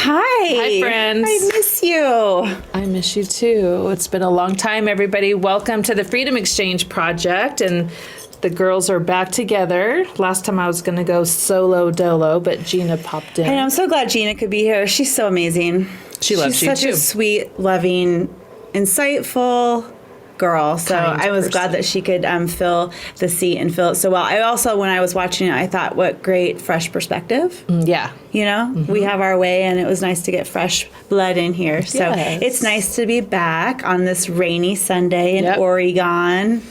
Hi. Hi, friends. I miss you. I miss you too. It's been a long time, everybody. Welcome to the Freedom Exchange Project. And the girls are back together. Last time I was going to go solo dolo, but Gina popped in. And I'm so glad Gina could be here. She's so amazing. She loves you too. She's such a sweet, loving, insightful girl. So I was glad that she could fill the seat and fill it so well. I also, when I was watching it, I thought, what great fresh perspective. Yeah. You know, we have our way, and it was nice to get fresh blood in here. So it's nice to be back on this rainy Sunday in Oregon.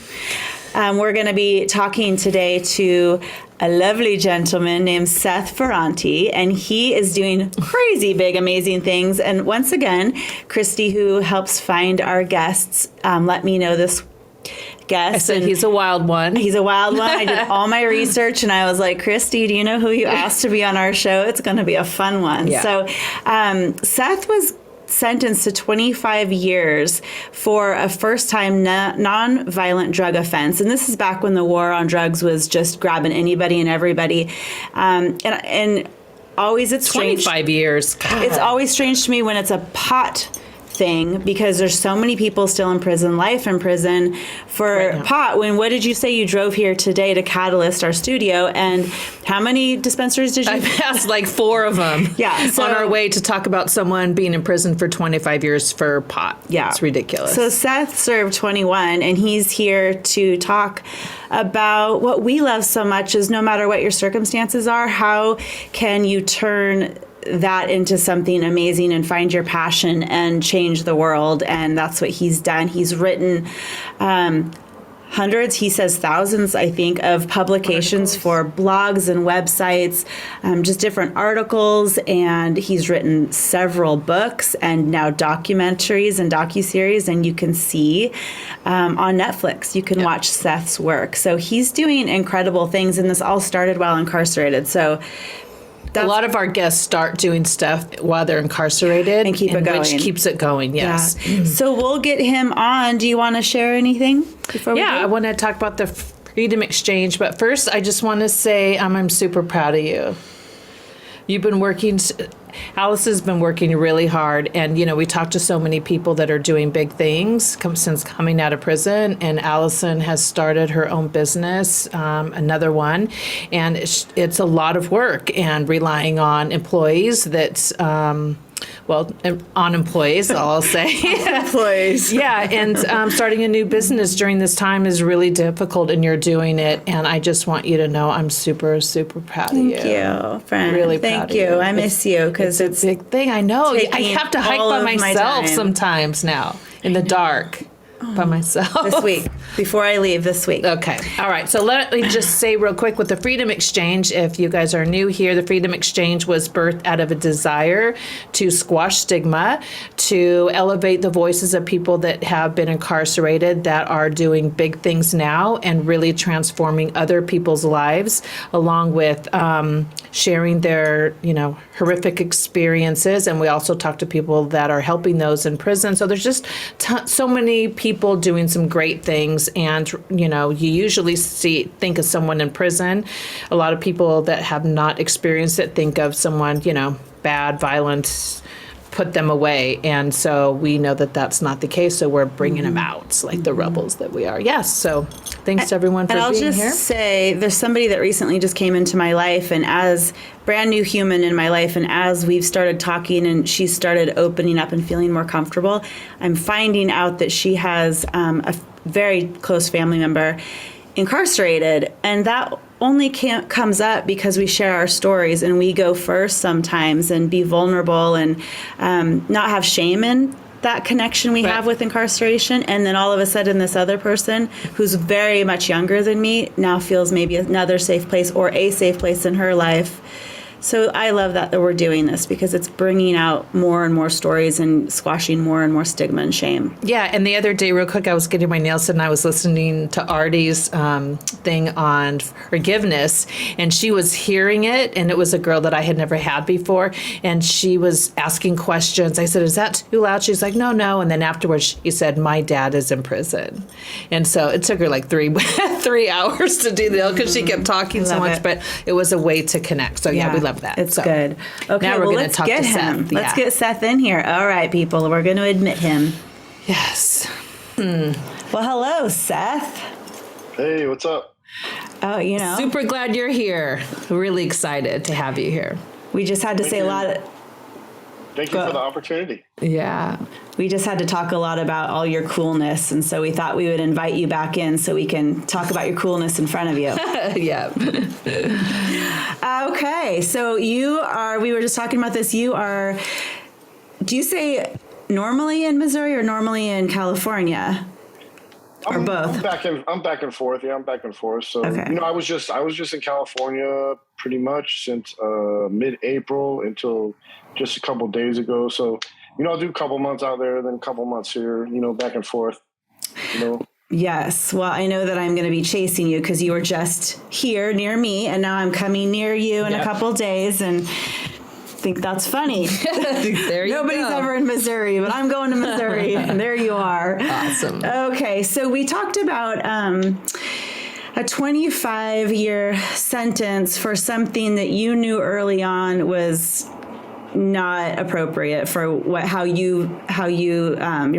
We're going to be talking today to a lovely gentleman named Seth Ferranti, and he is doing crazy big, amazing things. And once again, Christy, who helps find our guests, let me know this guest. I said he's a wild one. He's a wild one. I did all my research, and I was like, Christy, do you know who you asked to be on our show? It's going to be a fun one. Yeah. So Seth was sentenced to 25 years for a first-time non-violent drug offense. And this is back when the war on drugs was just grabbing anybody and everybody. And always it's strange. 25 years. God. It's always strange to me when it's a pot thing, because there's so many people still in prison, life in prison for pot. What did you say you drove here today to Catalyst, our studio, and how many dispensaries did you? I passed like 4 of them. Yeah. So, on our way to talk about someone being in prison for 25 years for pot. Yeah. It's ridiculous. So Seth served 21, and he's here to talk about what we love so much is no matter what your circumstances are, how can you turn that into something amazing and find your passion and change the world. And that's what he's done. He's written hundreds, he says thousands, I think, of publications for blogs and websites, just different articles. And he's written several books and now documentaries and docuseries. And you can see on Netflix, you can watch Seth's work. So he's doing incredible things. And this all started while incarcerated. So a lot of our guests start doing stuff while they're incarcerated. And keep it going. Which keeps it going, yes. Yeah. So we'll get him on. Do you want to share anything before we do? I want to talk about the Freedom Exchange. But first, I just want to say I'm super proud of you. You've been working... Alice has been working really hard, and we talked to so many people that are doing big things since coming out of prison, and Allison has started her own business, another one, and it's a lot of work and relying on employees that's on employees, I'll say. Employees. Yeah, and starting a new business during this time is really difficult, and you're doing it, and I just want you to know I'm super, super proud of you. Thank you, friend. Really Thank proud of you. I miss you, because it's a big thing. I know. I have to hike by myself sometimes now in the dark. By myself. This week, before I leave this week. Okay. All right. So let me just say real quick with the Freedom Exchange, if you guys are new here, the Freedom Exchange was birthed out of a desire to squash stigma, to elevate the voices of people that have been incarcerated, that are doing big things now and really transforming other people's lives, along with sharing their, horrific experiences. And we also talk to people that are helping those in prison. So there's just so many people doing some great things. And, you usually think of someone in prison. A lot of people that have not experienced it think of someone, bad, violent, put them away. And so we know that that's not the case. So we're bringing them out like the rebels that we are. Yes. So thanks to everyone for being here. And I'll just say there's somebody that recently just came into my life, and as brand new human in my life, and as we've started talking and she started opening up and feeling more comfortable, I'm finding out that she has a very close family member incarcerated, and that only comes up because we share our stories and we go first sometimes and be vulnerable and not have shame in that connection we have with incarceration. And then all of a sudden this other person who's very much younger than me now feels maybe another safe place or a safe place in her life. So I love that we're doing this, because it's bringing out more and more stories and squashing more and more stigma and shame. Yeah, and the other day, real quick, I was getting my nails done, and I was listening to Artie's thing on forgiveness, and she was hearing it, and it was a girl that I had never had before, and she was asking questions. I said, is that too loud? She's like, no. And then afterwards, she said, my dad is in prison. And so it took her like 3 hours to do that, because she kept talking so much, but it was a way to connect. So yeah, we love love that. It's good. Okay, now we're well, going to let's talk get to him. Seth. Let's get Seth in here. All right, people, we're going to admit him. Yes. Well, hello, Seth. Hey, what's up? Oh, Super glad you're here. Really excited to have you here. we just had to say a lot. Thank you for the opportunity. Yeah. We just had to talk a lot about all your coolness, and so we thought we would invite you back in so we can talk about your coolness in front of you. Yeah. Okay, so we were just talking about this. Do you say normally in Missouri or normally in California? Or both? I'm back and forth. Yeah, I'm back and forth. So, Okay. I was just in California pretty much since mid-April until just a couple days ago. So, I'll do a couple months out there, then a couple months here, back and forth, Yes. Well, I know that I'm going to be chasing you because you were just here near me, and now I'm coming near you in a couple days, and I think that's funny. There you Nobody's go. ever in Missouri, but I'm going to Missouri, and there you are. Awesome. Okay, so we talked about a 25-year sentence for something that you knew early on was not appropriate for your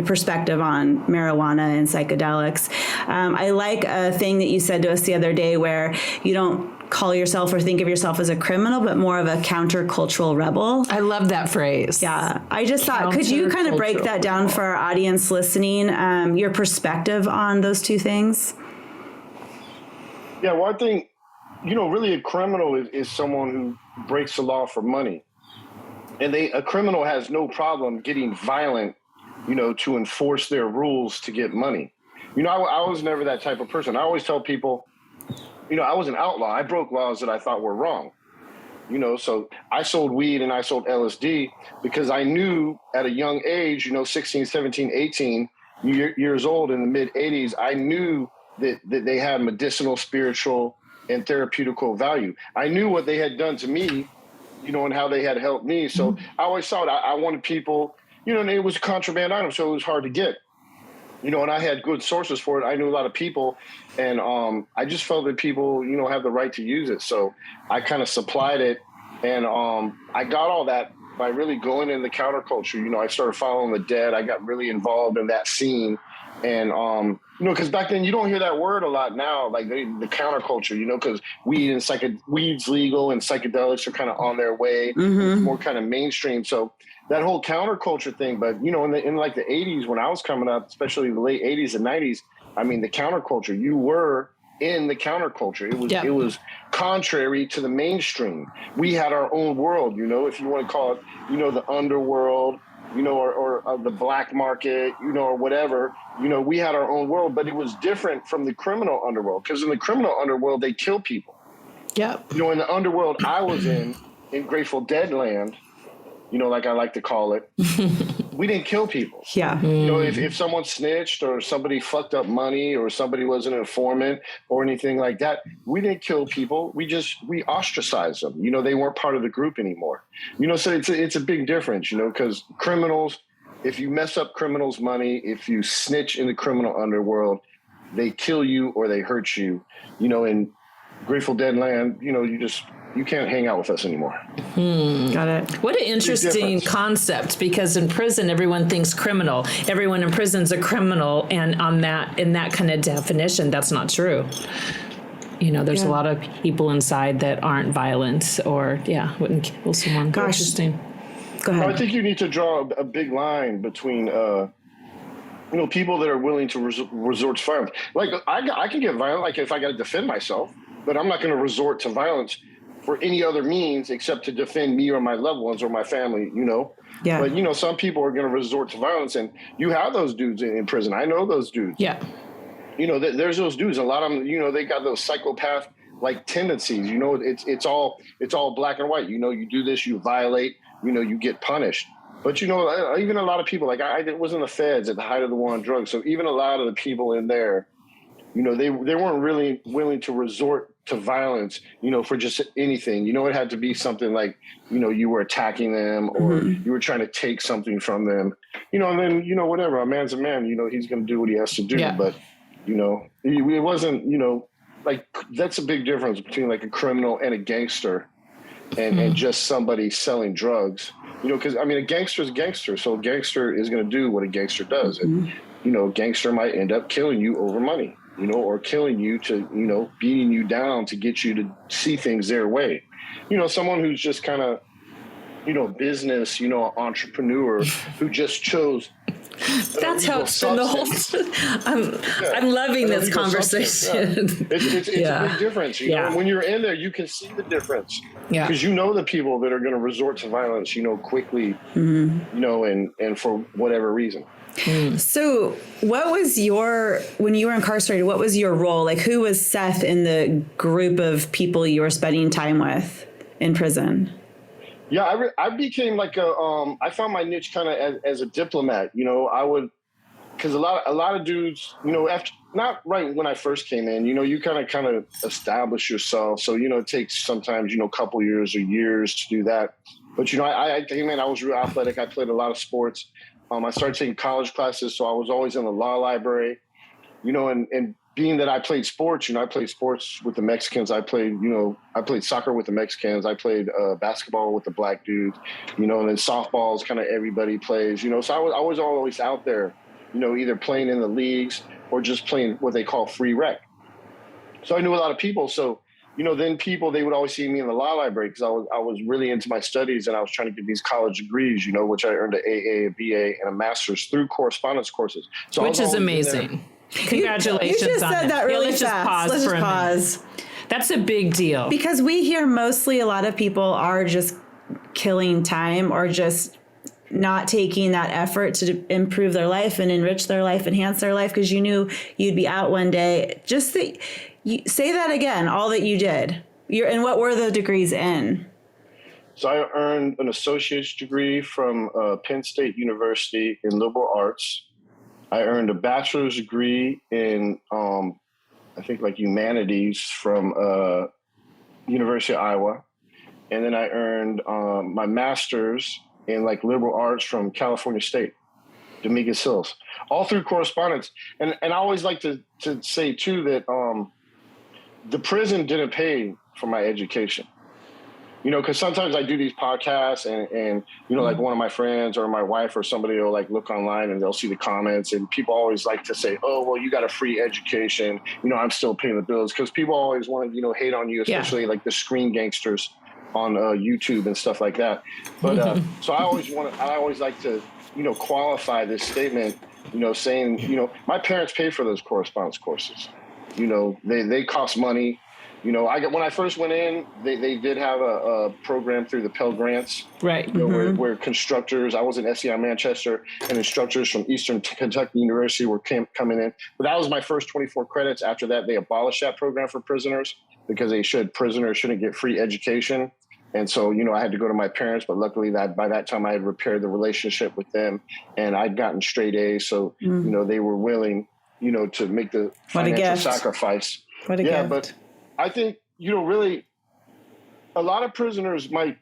perspective on marijuana and psychedelics. I like a thing that you said to us the other day where you don't call yourself or think of yourself as a criminal, but more of a countercultural rebel. I love that phrase. Yeah. I just thought, could you kind of break that down for our audience listening, your perspective on those two things? Yeah, well, I think, really a criminal is someone who breaks the law for money. And a criminal has no problem getting violent, to enforce their rules to get money. I was never that type of person. I always tell people, I was an outlaw. I broke laws that I thought were wrong. So I sold weed and I sold LSD because I knew at a young age, 16, 17, 18 years old in the mid 80s, I knew that they had medicinal, spiritual, and therapeutical value. I knew what they had done to me, and how they had helped me. So I always thought I wanted people, and it was a contraband item, so it was hard to get. And I had good sources for it. I knew a lot of people, and I just felt that people, have the right to use it. So I kind of supplied it, and I got all that by really going in the counterculture. I started following the dead. I got really involved in that scene, and because back then you don't hear that word a lot now, like the counterculture. Because weed's legal and psychedelics are kind of on their way, it's more kind of mainstream. So that whole counterculture thing, but in like the 80s when I was coming up, especially the late 80s and 90s, I mean the counterculture, you were in the counterculture. It was contrary to the mainstream. We had our own world, if you want to call it, the underworld, or the black market, or whatever, we had our own world, but it was different from the criminal underworld, because in the criminal underworld, they kill people. Yeah. In the underworld I was in Grateful Dead land, like I like to call it, we didn't kill people. Yeah. If someone snitched or somebody fucked up money or somebody was an informant or anything like that, we didn't kill people. We ostracized them. They weren't part of the group anymore. So it's a big difference, because criminals, if you mess up criminals' money, if you snitch in the criminal underworld, they kill you or they hurt you. In Grateful Dead land, you can't hang out with us anymore. Got it. What an interesting concept, because in prison, everyone thinks criminal. Everyone in prison's a criminal, and in that kind of definition, that's not true. There's a lot of people inside that aren't violent or, wouldn't kill someone. Gosh. Interesting. Go ahead. I think you need to draw a big line between, people that are willing to resort to violence. Like I can get violent, like if I got to defend myself, but I'm not going to resort to violence for any other means except to defend me or my loved ones or my family, Yeah. But, some people are going to resort to violence, and you have those dudes in prison. I know those dudes. Yeah. There's those dudes. A lot of them, they got those psychopath like tendencies. It's all black and white. You do this, you violate, you get punished. But, even a lot of people, like I was in the feds at the height of the war on drugs. So even a lot of the people in there, they weren't really willing to resort to violence, for just anything. It had to be something like, you were attacking them or you were trying to take something from them, and then, whatever, a man's a man, he's going to do what he has to do. Yeah. But, it wasn't, like that's a big difference between like a criminal and a gangster. and just somebody selling drugs. You know, because I mean, a gangster is a gangster, so a gangster is going to do what a gangster does, and you know, a gangster might end up killing you over money, you know, or killing you to, you know, beating you down to get you to see things their way. You know, someone who's just kind of, you know, business, you know, entrepreneur who just chose. That's how it's been the whole. I'm loving this conversation. It's a big difference. You know, when you're in there, you can see the difference. Yeah. Because you know the people that are going to resort to violence, you know, quickly, you know, and for whatever reason. So what was when you were incarcerated, what was your role? Like, who was Seth in the group of people you were spending time with in prison? Yeah, I became like I found my niche kind of as a diplomat. You know, I would, because a lot of dudes, you know, after not right when I first came in, you know, you kind of establish yourself. So, you know, it takes sometimes, you know, a couple years or years to do that. But, you know, I came in, I was real athletic. I played a lot of sports. I started taking college classes, so I was always in the law library, you know, and being that I played sports, you know, I played sports with the Mexicans. I played soccer with the Mexicans. I played basketball with the black dudes, you know, and then softball is kind of everybody plays, you know. So I was always out there, you know, either playing in the leagues or just playing what they call free rec. So I knew a lot of people. So, you know, then they would always see me in the law library because I was really into my studies and I was trying to get these college degrees, you know, which I earned an AA, a BA, and a master's through correspondence courses. So which is amazing. Congratulations. You just on said it. that really let's fast. Let's just pause. That's a big deal. Because we hear mostly a lot of people are just killing time or just not taking that effort to improve their life and enrich their life, enhance their life, because you knew you'd be out one day. Just say that again, all that you did. And what were the degrees in? So I earned an associate's degree from Penn State University in liberal arts. I earned a bachelor's degree in, I think, like humanities from University of Iowa. And then I earned my master's in like liberal arts from California State, Dominguez Hills, all through correspondence. And I always like to say, too, that the prison didn't pay for my education. You know, because sometimes I do these podcasts and, you know, like one of my friends or my wife or somebody will like look online and they'll see the comments and people always like to say, oh, well, you got a free education. You know, I'm still paying the bills because people always want to, you know, hate on you, especially like the screen gangsters on YouTube and stuff like that. But so I always like to, you know, qualify this statement, you know, saying, you know, my parents paid for those correspondence courses. You know, they cost money. You know, when I first went in, they did have a program through the Pell Grants, right? You know, where constructors, I was in SEI Manchester, and instructors from Eastern Kentucky University were coming in. But that was my first 24 credits. After that, they abolished that program for prisoners because prisoners shouldn't get free education. And so, you know, I had to go to my parents, but luckily by that time I had repaired the relationship with them and I'd gotten straight A's. So, you know, they were willing, you know, to make the financial sacrifice. What a gift. But I think, you know, really a lot of prisoners might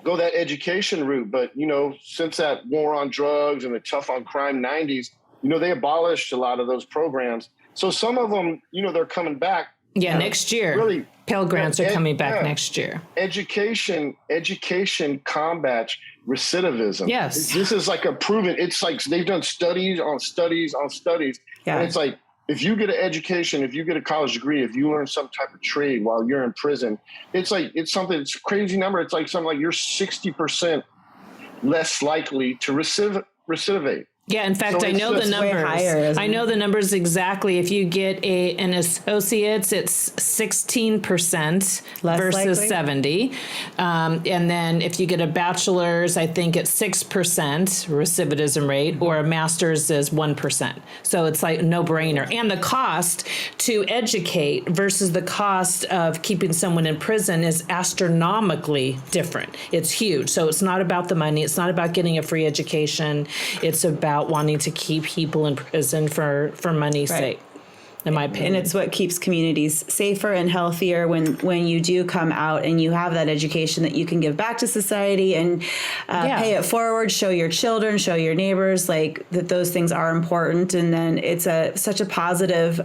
go that education route, but, you know, since that war on drugs and the tough on crime 90s, you know, they abolished a lot of those programs. So some of them, you know, they're coming back. Yeah, next year. Really, Pell Grants are coming back next year. Education combats recidivism. Yes. This is like a proven, it's like they've done studies on studies on studies. Yeah. And it's like, if you get an education, if you get a college degree, if you learn some type of trade while you're in prison, it's like, it's a crazy number. It's like something like you're 60% less likely to recidivate. Yeah, in fact, I know the numbers. I know the numbers exactly. If you get an associate's, it's 16% versus 70. And then if you get a bachelor's, I think it's 6% recidivism rate, or a master's is 1%. So it's like no brainer. And the cost to educate versus the cost of keeping someone in prison is astronomically different. It's huge. So it's not about the money. It's not about getting a free education. It's about wanting to keep people in prison for money's sake, in my opinion. And it's what keeps communities safer and healthier when you do come out and you have that education that you can give back to society and pay it forward, show your children, show your neighbors, like that those things are important. And then it's such a positive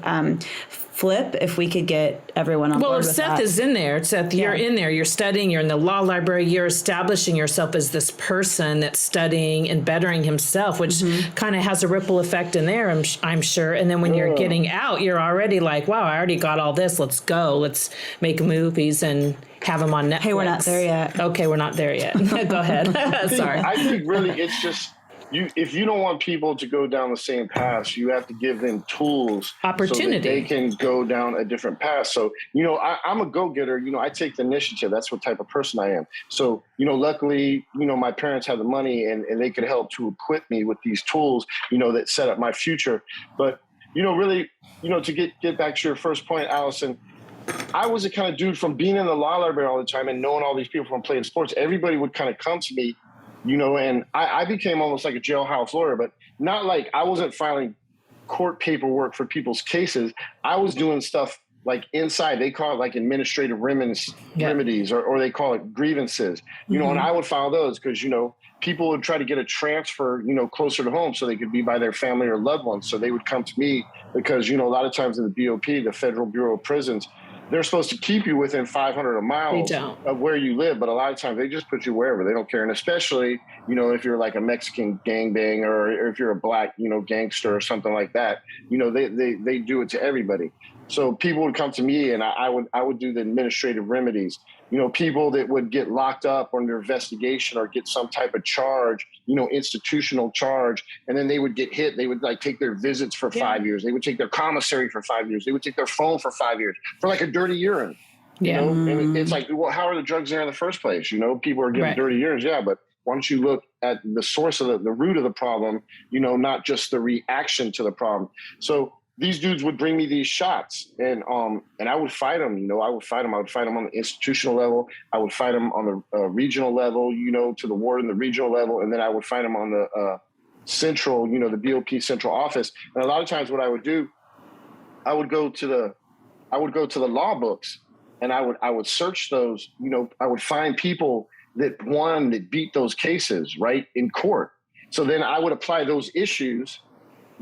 flip if we could get everyone on board Well, with if Seth that. is in there, Seth, you're in there, you're studying, you're in the law library, you're establishing yourself as this person that's studying and bettering himself, which kind of has a ripple effect in there, I'm sure. And then when you're getting out, you're already like, wow, I already got all this. Let's go. Let's make movies and have them on Netflix. Hey, we're not there yet. Okay, we're not there yet. Go ahead. Sorry. I think really it's just if you don't want people to go down the same path, you have to give them tools, opportunity, so that they can go down a different path. So, I'm a go-getter. I take the initiative. That's what type of person I am. So, luckily, my parents have the money and they could help to equip me with these tools, that set up my future. But, really, to get back to your first point, Allison, I was the kind of dude from being in the law library all the time and knowing all these people from playing sports. Everybody would kind of come to me, and I became almost like a jailhouse lawyer, but not like I wasn't filing court paperwork for people's cases. I was doing stuff like inside. They call it like administrative remedies, or they call it grievances, and I would file those because, people would try to get a transfer, closer to home so they could be by their family or loved ones. So they would come to me because, a lot of times in the BOP, the Federal Bureau of Prisons, they're supposed to keep you within 500 miles of where you live, but a lot of times they just put you wherever. They don't care. And especially, if you're like a Mexican gangbanger or if you're a black, gangster or something like that, they do it to everybody. So people would come to me and I would do the administrative remedies. People that would get locked up under investigation or get some type of charge, institutional charge, and then they would get hit. They would like take their visits for 5 years. They would take their commissary for 5 years. They would take their phone for 5 years for like a dirty urine. And it's like, well, how are the drugs there in the first place? People are getting dirty urines. Yeah, but why don't you look at the source of the root of the problem, not just the reaction to the problem. So these dudes would bring me these shots and I would fight them, I would fight them on the institutional level. I would fight them on the regional level, to the warden, the regional level. And then I would fight them on the central, the BOP central office. And a lot of times what I would do, I would go to the law books and I would search those, I would find people that beat those cases right in court. So then I would apply those issues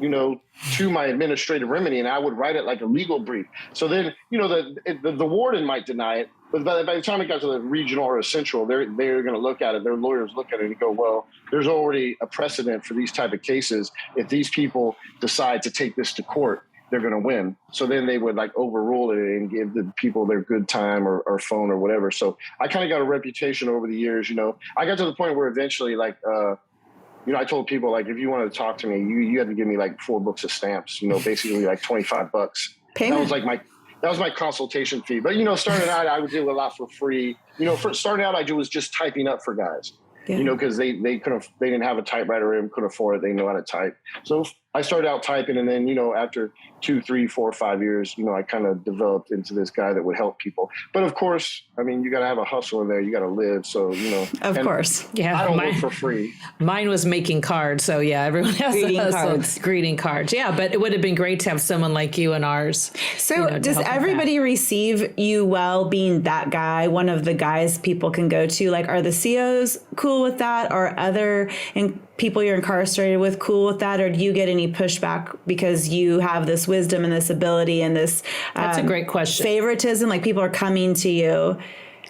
to my administrative remedy, and I would write it like a legal brief. So then, the warden might deny it, but by the time it got to the regional or central, they're going to look at it. Their lawyers look at it and go, well, there's already a precedent for these type of cases. If these people decide to take this to court, they're going to win. So then they would like overrule it and give the people their good time or phone or whatever. So I kind of got a reputation over the years. I got to the point where eventually I told people, like, if you wanted to talk to me, you had to give me like 4 books of stamps, basically like $25. Payment. That was my consultation fee. But, starting out, I would do a lot for free. Starting out, I was just typing up for guys, because they didn't have a typewriter and couldn't afford it. They know how to type. So I started out typing, and then, after 2, 3, 4, 5 years, I kind of developed into this guy that would help people. But of course, you got to have a hustle in there. You got to live. So, Of course. Yeah. I don't work for free. Mine was making cards. So yeah, everyone has greeting cards. Yeah. But it would have been great to have someone like you in ours. So does everybody receive you well being that guy, one of the guys people can go to? Like, are the COs cool with that? Or other people you're incarcerated with cool with that? Or do you get any pushback because you have this wisdom and this ability and this that's a great question. Favoritism? Like, people are coming to you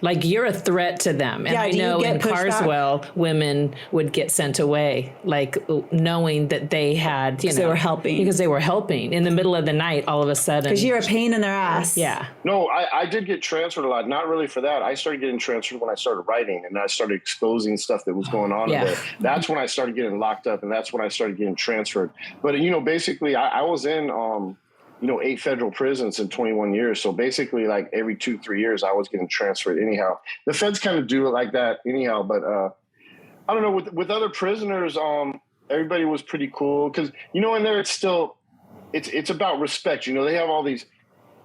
like you're a threat to them. And I know in Carswell, women would get sent away, like knowing that they had, they were helping. Because they were helping in the middle of the night, all of a sudden. Because you're a pain in their ass. Yeah. No, I did get transferred a lot. Not really for that. I started getting transferred when I started writing and I started exposing stuff that was going on in there. That's when I started getting locked up, and that's when I started getting transferred. But, basically I was in 8 federal prisons in 21 years. So basically, like every 2-3 years, I was getting transferred anyhow. The feds kind of do it like that anyhow. But I don't know, with other prisoners, everybody was pretty cool. Because, in there, it's about respect. They have all these,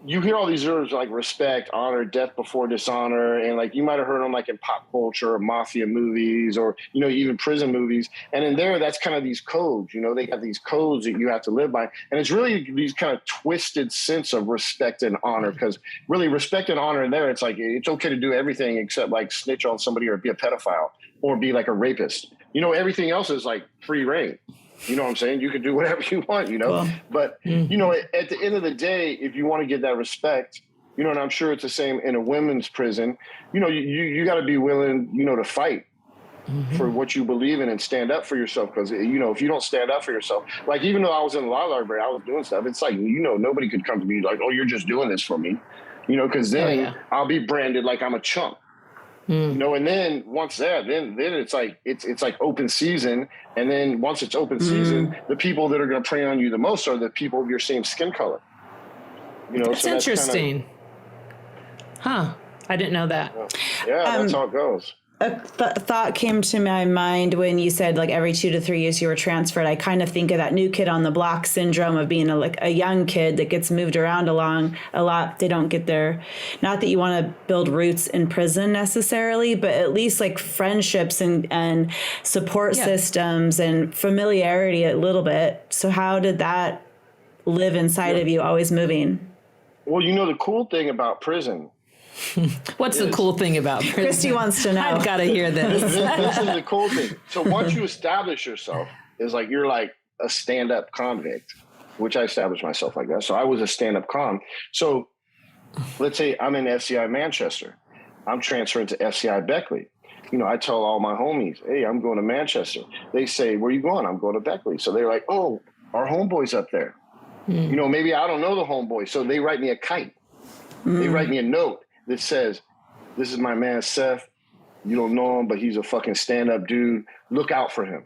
you hear all these words like respect, honor, death before dishonor. And like, you might've heard them like in pop culture or mafia movies or, even prison movies. And in there, that's kind of these codes, they have these codes that you have to live by. And it's really these kind of twisted sense of respect and honor, because really respect and honor in there, it's like, it's okay to do everything except like snitch on somebody or be a pedophile or be like a rapist. Everything else is like free reign. You know what I'm saying? You can do whatever you want, you know. Cool. But, you know, at the end of the day, if you want to get that respect, you know, and I'm sure it's the same in a women's prison, you know, you got to be willing, you know, to fight for what you believe in and stand up for yourself. Because, you know, if you don't stand up for yourself, like even though I was in the law library, I was doing stuff. It's like, you know, nobody could come to me like, oh, you're just doing this for me, you know, because then I'll be branded like I'm a chump. You know, and then once that, then it's like it's like open season, and then once it's open season, the people that are going to prey on you the most are the people of your same skin color. You know, that's interesting. Huh? I didn't know that. Yeah, that's how it goes. A thought came to my mind when you said like every 2 to 3 years you were transferred. I kind of think of that new kid on the block syndrome of being a young kid that gets moved around along a lot. They don't get their, not that you want to build roots in prison necessarily, but at least like friendships and support systems and familiarity a little bit. So how did that live inside of you, always moving? Well, you know, the cool thing about prison. What's the cool thing about prison? Christy wants to know. I've got to hear this. This is the cool thing. So once you establish yourself, is like you're like a stand-up convict, which I established myself like that. So I was a stand-up con. So let's say I'm in FCI Manchester. I'm transferring to FCI Beckley. You know, I tell all my homies, hey, I'm going to Manchester. They say, where are you going? I'm going to Beckley. So they're like, oh, our homeboy's up there. You know, maybe I don't know the homeboy. So they write me a kite. They write me a note that says, this is my man, Seth. You don't know him, but he's a fucking stand-up dude. Look out for him.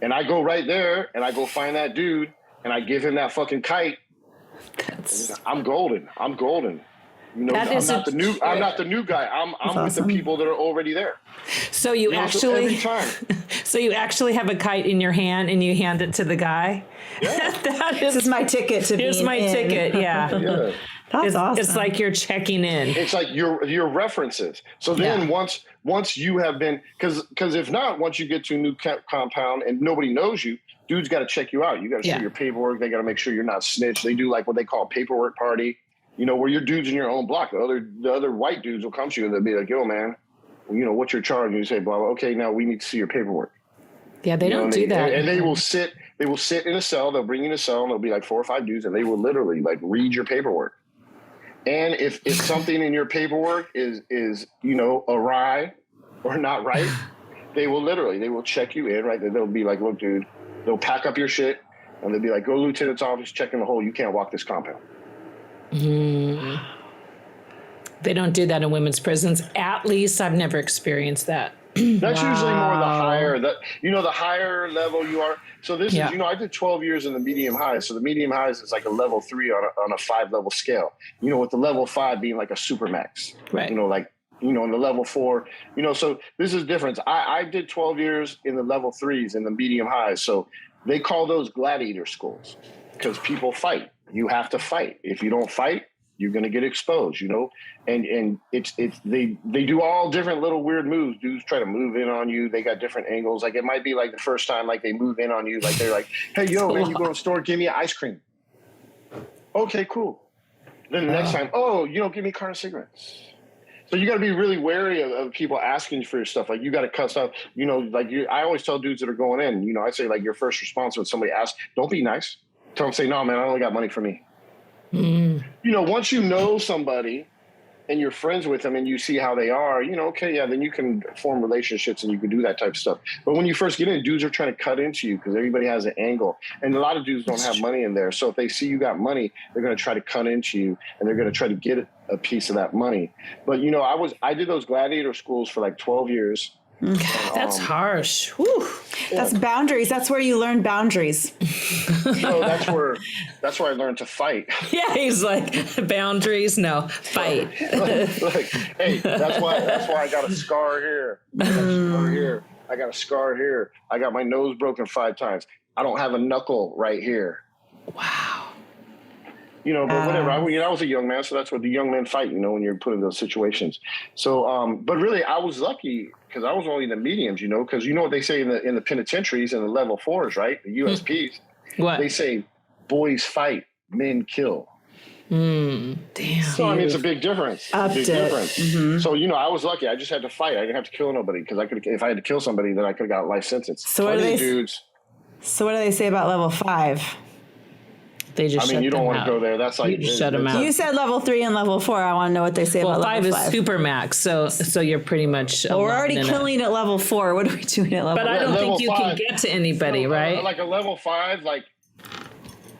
And I go right there, and I go find that dude, and I give him that fucking kite. I'm golden. I'm golden. You know, I'm not the new guy. I'm with the people that are already there. So you actually, every time. So you actually have a kite in your hand, and you hand it to the guy? Yeah. This is my ticket to Here's my ticket, yeah. That's awesome. It's like you're checking in. It's like your references. So then once you have been, because if not, once you get to a new compound and nobody knows you, dude's got to check you out. You got to show your paperwork. They got to make sure you're not snitched. They do like what they call a paperwork party. You know, where your dude's in your own block. The other white dudes will come to you and they'll be like, yo, man, you know, what's your charge? And you say, blah, blah. Okay, now we need to see your paperwork. Yeah, they don't do that. And they will sit in a cell. They'll bring you in a cell and there'll be like 4 or 5 dudes and they will literally like read your paperwork. And if something in your paperwork is, you know, awry or not right, they will check you in, right? They'll be like, look, dude, they'll pack up your shit and they'll be like, go to lieutenant's office, check in the hole. You can't walk this compound. They don't do that in women's prisons. At least I've never experienced that. That's usually more the higher level you are. So this is, you know, I did 12 years in the medium high. So the medium highs is like a level 3 on a 5-level scale, you know, with the level 5 being like a Supermax, right? You know, like, you know, in the level 4, you know, so this is difference. I did 12 years in the level 3s in the medium highs. So they call those gladiator schools because people fight. You have to fight. If you don't fight, you're going to get exposed, you know, and they do all different little weird moves. Dudes try to move in on you. They got different angles. Like it might be like the first time, like they move in on you. Like they're like, hey, yo, man, you go to the store, give me an ice cream. Okay, cool. Then the next time, oh, you know, give me a carton of cigarettes. So you got to be really wary of people asking you for your stuff. Like you got to cut stuff, you know, like I always tell dudes that are going in, you know, I say like your first response when somebody asks, don't be nice. Tell them, say, no, man, I only got money for me. You know, once you know somebody and you're friends with them and you see how they are, you know, okay, yeah, then you can form relationships and you can do that type of stuff. But when you first get in, dudes are trying to cut into you because everybody has an angle. And a lot of dudes don't have money in there. So if they see you got money, they're going to try to cut into you and they're going to try to get a piece of that money. But, you know, I did those gladiator schools for like 12 years. That's harsh. Whew. That's boundaries. That's where you learn boundaries. So that's where I learned to fight. Yeah, he's like, boundaries, no, fight. Like, hey, that's why I got a scar here. I got a scar here. I got my nose broken 5 times. I don't have a knuckle right here. Wow. You know, but whatever. I was a young man, so that's what the young men fight, you know, when you're put in those situations. So, but really, I was lucky because I was only in the mediums, you know, because you know what they say in the penitentiaries and the level 4s, right? The USPs. What? They say, boys fight, men kill. Damn. So, I mean, it's a big difference. So, you know, I was lucky. I just had to fight. I didn't have to kill nobody because if I had to kill somebody, then I could have got a life sentence. So what are they? Dudes. So what do they say about level 5? They just I mean, you don't want to go there. That's like, You shut them out. You said level 3 and level 4. I want to know what they say Well, about 5 level is 5. Supermax, so you're pretty much. Well, we're alone already in it. killing at level 4. What are we doing at level But I don't Level think you can 5. get to anybody, right? Like a level 5, like,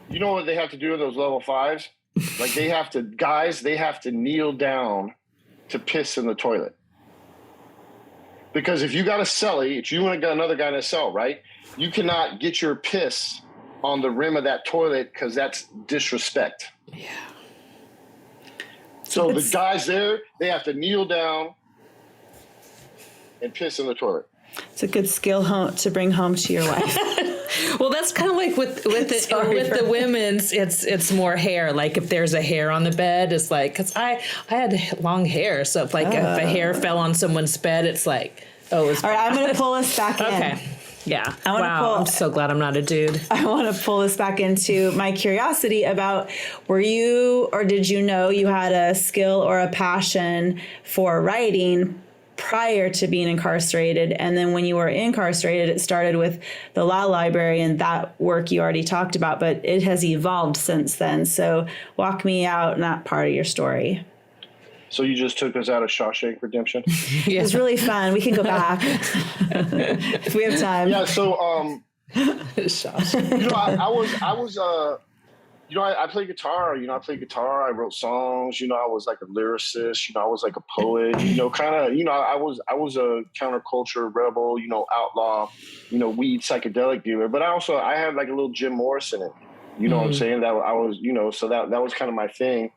you know what they have to do with those level 5s? Like they have to kneel down to piss in the toilet. Because if you got a cellie, if you want to get another guy in a cell, right? You cannot get your piss on the rim of that toilet because that's disrespect. Yeah. So the guys there, they have to kneel down and piss in the toilet. It's a good skill to bring home to your wife. Well, that's kind of like with the women's. It's more hair. Like if there's a hair on the bed, it's like because I had long hair, so if a hair fell on someone's bed, it's like it's All right, I'm going to pull us back in. okay. Yeah. I'm so glad I'm not a dude. I want to pull this back into my curiosity about were you or did you know you had a skill or a passion for writing prior to being incarcerated? And then when you were incarcerated, it started with the law library and that work you already talked about, but it has evolved since then. So walk me out that part of your story. So you just took us out of Shawshank Redemption? It was really fun. We can go back if we have time. Yeah. So, Shawshank. I played guitar. I played guitar. I wrote songs. I was like a lyricist. I was like a poet. I was a counterculture rebel. Outlaw. Weed psychedelic dealer. But I had like a little Jim Morrison in it. You know what I'm saying? That I was, so that was kind of my thing.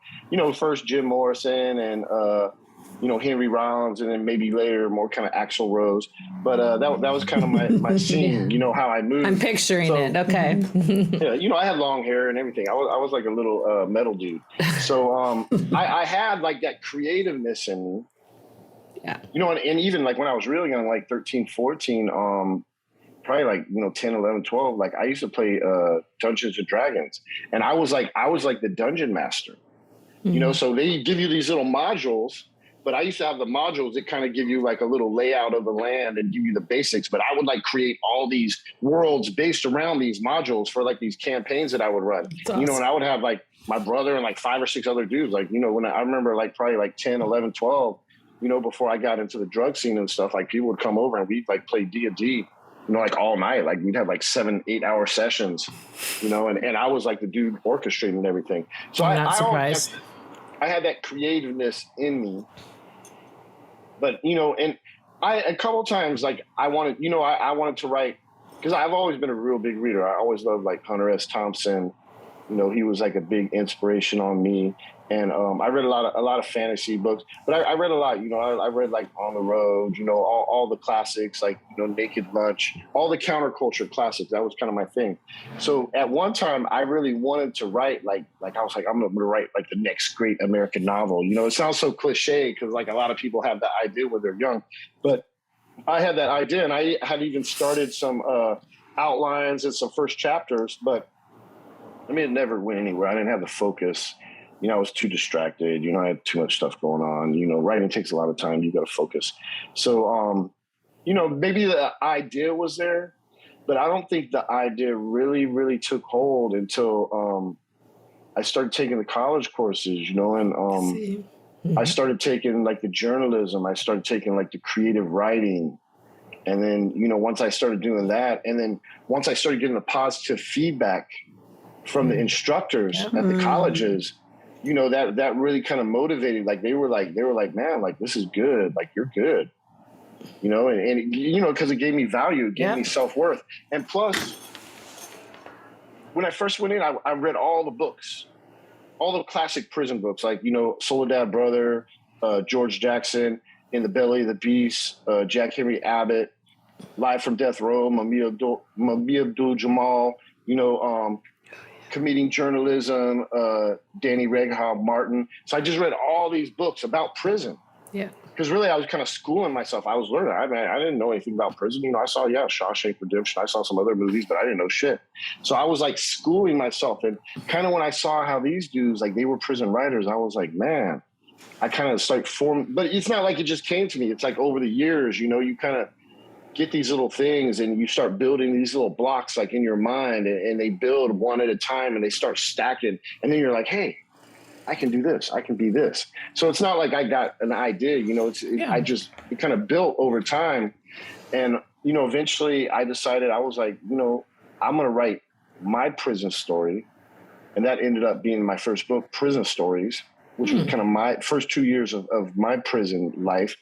First Jim Morrison and Henry Rollins, and then maybe later more kind of Axl Rose. But that was kind of my scene. How I moved. I'm picturing it. Okay. Yeah, I had long hair and everything. I was like a little metal dude. So I had like that creativeness in me. Yeah. And even like when I was really young, like 13, 14, probably like 10, 11, 12, like I used to play Dungeons and Dragons, and I was like the dungeon master. So they give you these little modules, but I used to have the modules that kind of give you like a little layout of the land and give you the basics, but I would like create all these worlds based around these modules for like these campaigns that I would run. Awesome. And I would have like my brother and like 5 or 6 other dudes, like when I remember like probably like 10, 11, 12, before I got into the drug scene and stuff, like people would come over and we'd like play D&D, like all night. Like we'd have like 7-8 hour sessions, and I was like the dude orchestrating everything. So I'm not surprised. I had that creativeness in me, but and I a couple of times like I wanted to write, because I've always been a real big reader. I always loved like Hunter S. Thompson. He was like a big inspiration on me. And I read a lot of fantasy books, but I read a lot. I read like On the Road, all the classics, like Naked Lunch, all the counterculture classics. That was kind of my thing. So at one time, I really wanted to write like I was like, I'm going to write like the next great American novel. It sounds so cliche because like a lot of people have that idea when they're young, but I had that idea, and I had even started some outlines and some first chapters, but I mean, it never went anywhere. I didn't have the focus. I was too distracted. I had too much stuff going on. Writing takes a lot of time. You got to focus. So, maybe the idea was there, but I don't think the idea really, really took hold until I started taking the college courses, and I started taking like the journalism. I started taking like the creative writing. And then, once I started doing that, and then once I started getting the positive feedback from the instructors at the colleges, that really kind of motivated. Like they were like, man, like this is good. Like you're good, and because it gave me value, it gave me self-worth. And plus, when I first went in, I read all the books, all the classic prison books, like, Soledad Brother, George Jackson, In the Belly of the Beast, Jack Henry Abbott, Live from Death Row, Mami Abdul-Jamal, Committing Journalism, Danny Reghob Martin. So I just read all these books about prison. Yeah. Because really I was kind of schooling myself. I was learning. I didn't know anything about prison. I saw, Shawshank Redemption. I saw some other movies, but I didn't know shit. So I was like schooling myself. And kind of when I saw how these dudes, like they were prison writers, I was like, man, I kind of started forming. But it's not like it just came to me. It's like over the years, you kind of get these little things and you start building these little blocks like in your mind, and they build one at a time and they start stacking. And then you're like, hey, I can do this. I can be this. So it's not like I got an idea, it kind of built over time. And, eventually I decided, I was like, I'm going to write my prison story. And that ended up being my first book, Prison Stories, which was kind of my first 2 years of my prison life,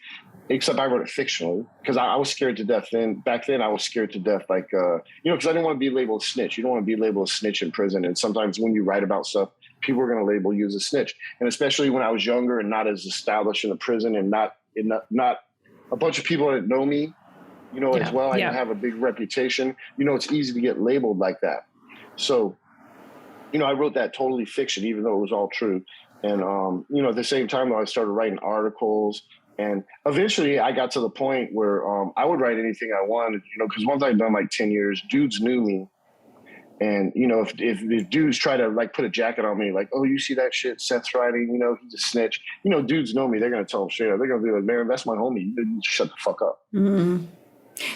except I wrote it fictionally because I was scared to death then. Back then I was scared to death, like, because I didn't want to be labeled a snitch. You don't want to be labeled a snitch in prison. And sometimes when you write about stuff, people are going to label you as a snitch. And especially when I was younger and not as established in the prison and not a bunch of people that know me, as well. I didn't have a big reputation. It's easy to get labeled like that. So, I wrote that totally fiction, even though it was all true. And, at the same time, I started writing articles. And eventually I got to the point where I would write anything I wanted, because once I'd done like 10 years, dudes knew me. And, if dudes try to like put a jacket on me, like, oh, you see that shit Seth's writing, he's a snitch. Dudes know me. They're going to tell him straight up. They're going to be like, man, that's my homie. You need to shut the fuck up. Mm-hmm.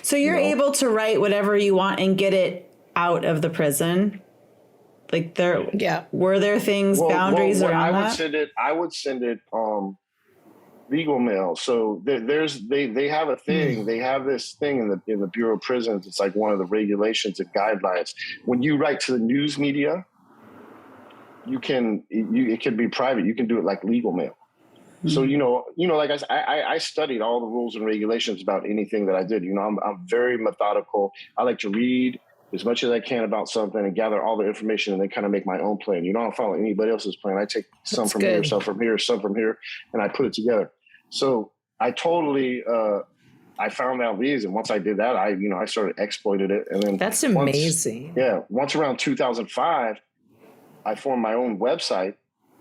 So you're able to write whatever you want and get it out of the prison? Like were there things, boundaries around that? I would send it legal mail. So they have a thing. They have this thing in the Bureau of Prisons. It's like one of the regulations and guidelines. When you write to the news media, it can be private. You can do it like legal mail. Mm-hmm. So like I studied all the rules and regulations about anything that I did. I'm very methodical. I like to read as much as I can about something and gather all the information and then kind of make my own plan. I don't follow anybody else's plan. I take some from here, some from here, some from here, and I put it together. So I totally, I found out these. And once I did that, I started exploiting it. And then that's amazing. Once around 2005, I formed my own website,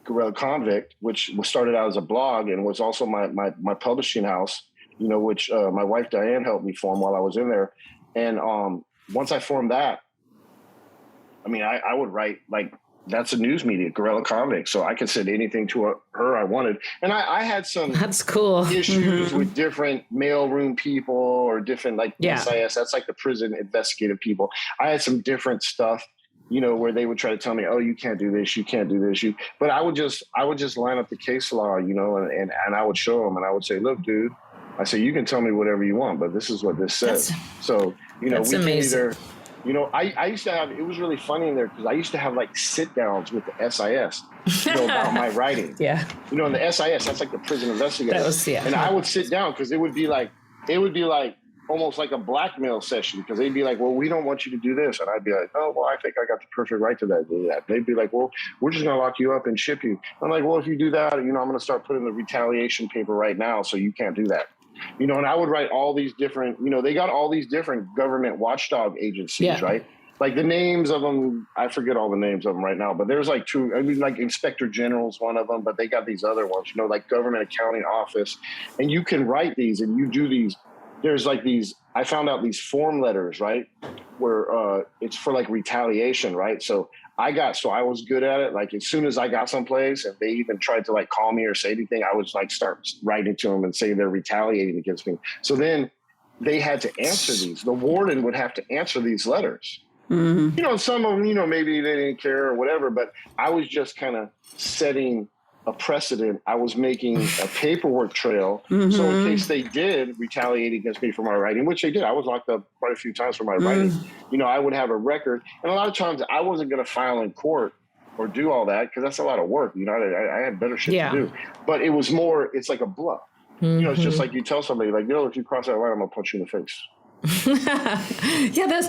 Gorilla Convict, which started out as a blog and was also my publishing house, which my wife Diane helped me form while I was in there. And once I formed that, I would write like, that's a news media, Gorilla Convict. So I could send anything to her I wanted. And I had some that's cool issues with different mailroom people or different SIS. That's like the prison investigative people. I had some different stuff, where they would try to tell me, oh, you can't do this, you can't do this. But I would just line up the case law, and I would show them and I would say, look, dude, I say, you can tell me whatever you want, but this is what this says. So, that's we amazing. can either, I used to have, it was really funny in there because I used to have like sit downs with the SIS, about my writing. Yeah. In the SIS, that's like the prison investigator. And I would sit down because it would be like almost like a blackmail session because they'd be like, well, we don't want you to do this. And I'd be like, oh, well, I think I got the perfect right to do that. They'd be like, well, we're just going to lock you up and ship you. I'm like, well, if you do that, I'm going to start putting the retaliation paper right now. So you can't do that. And I would write all these different, they got all these different government watchdog agencies, right? Like the names of them, I forget all the names of them right now, but there's like two, like Inspector General's one of them, but they got these other ones, like Government Accounting Office. And you can write these and you do these. There's like these, I found out these form letters, right? Where it's for like retaliation, right? So I was good at it. Like as soon as I got someplace and they even tried to like call me or say anything, I would like start writing to them and say they're retaliating against me. So then they had to answer these. The warden would have to answer these letters. Mm-hmm. Some of them, maybe they didn't care or whatever, but I was just kind of setting a precedent. I was making a paperwork trail. Mm-hmm. So in case they did retaliate against me for my writing, which they did, I was locked up quite a few times for my writing. I would have a record. And a lot of times I wasn't going to file in court or do all that because that's a lot of work. I had better shit to do. But it was more, it's like a bluff. Mm-hmm. It's just like you tell somebody like, if you cross that line, I'm going to punch you in the face.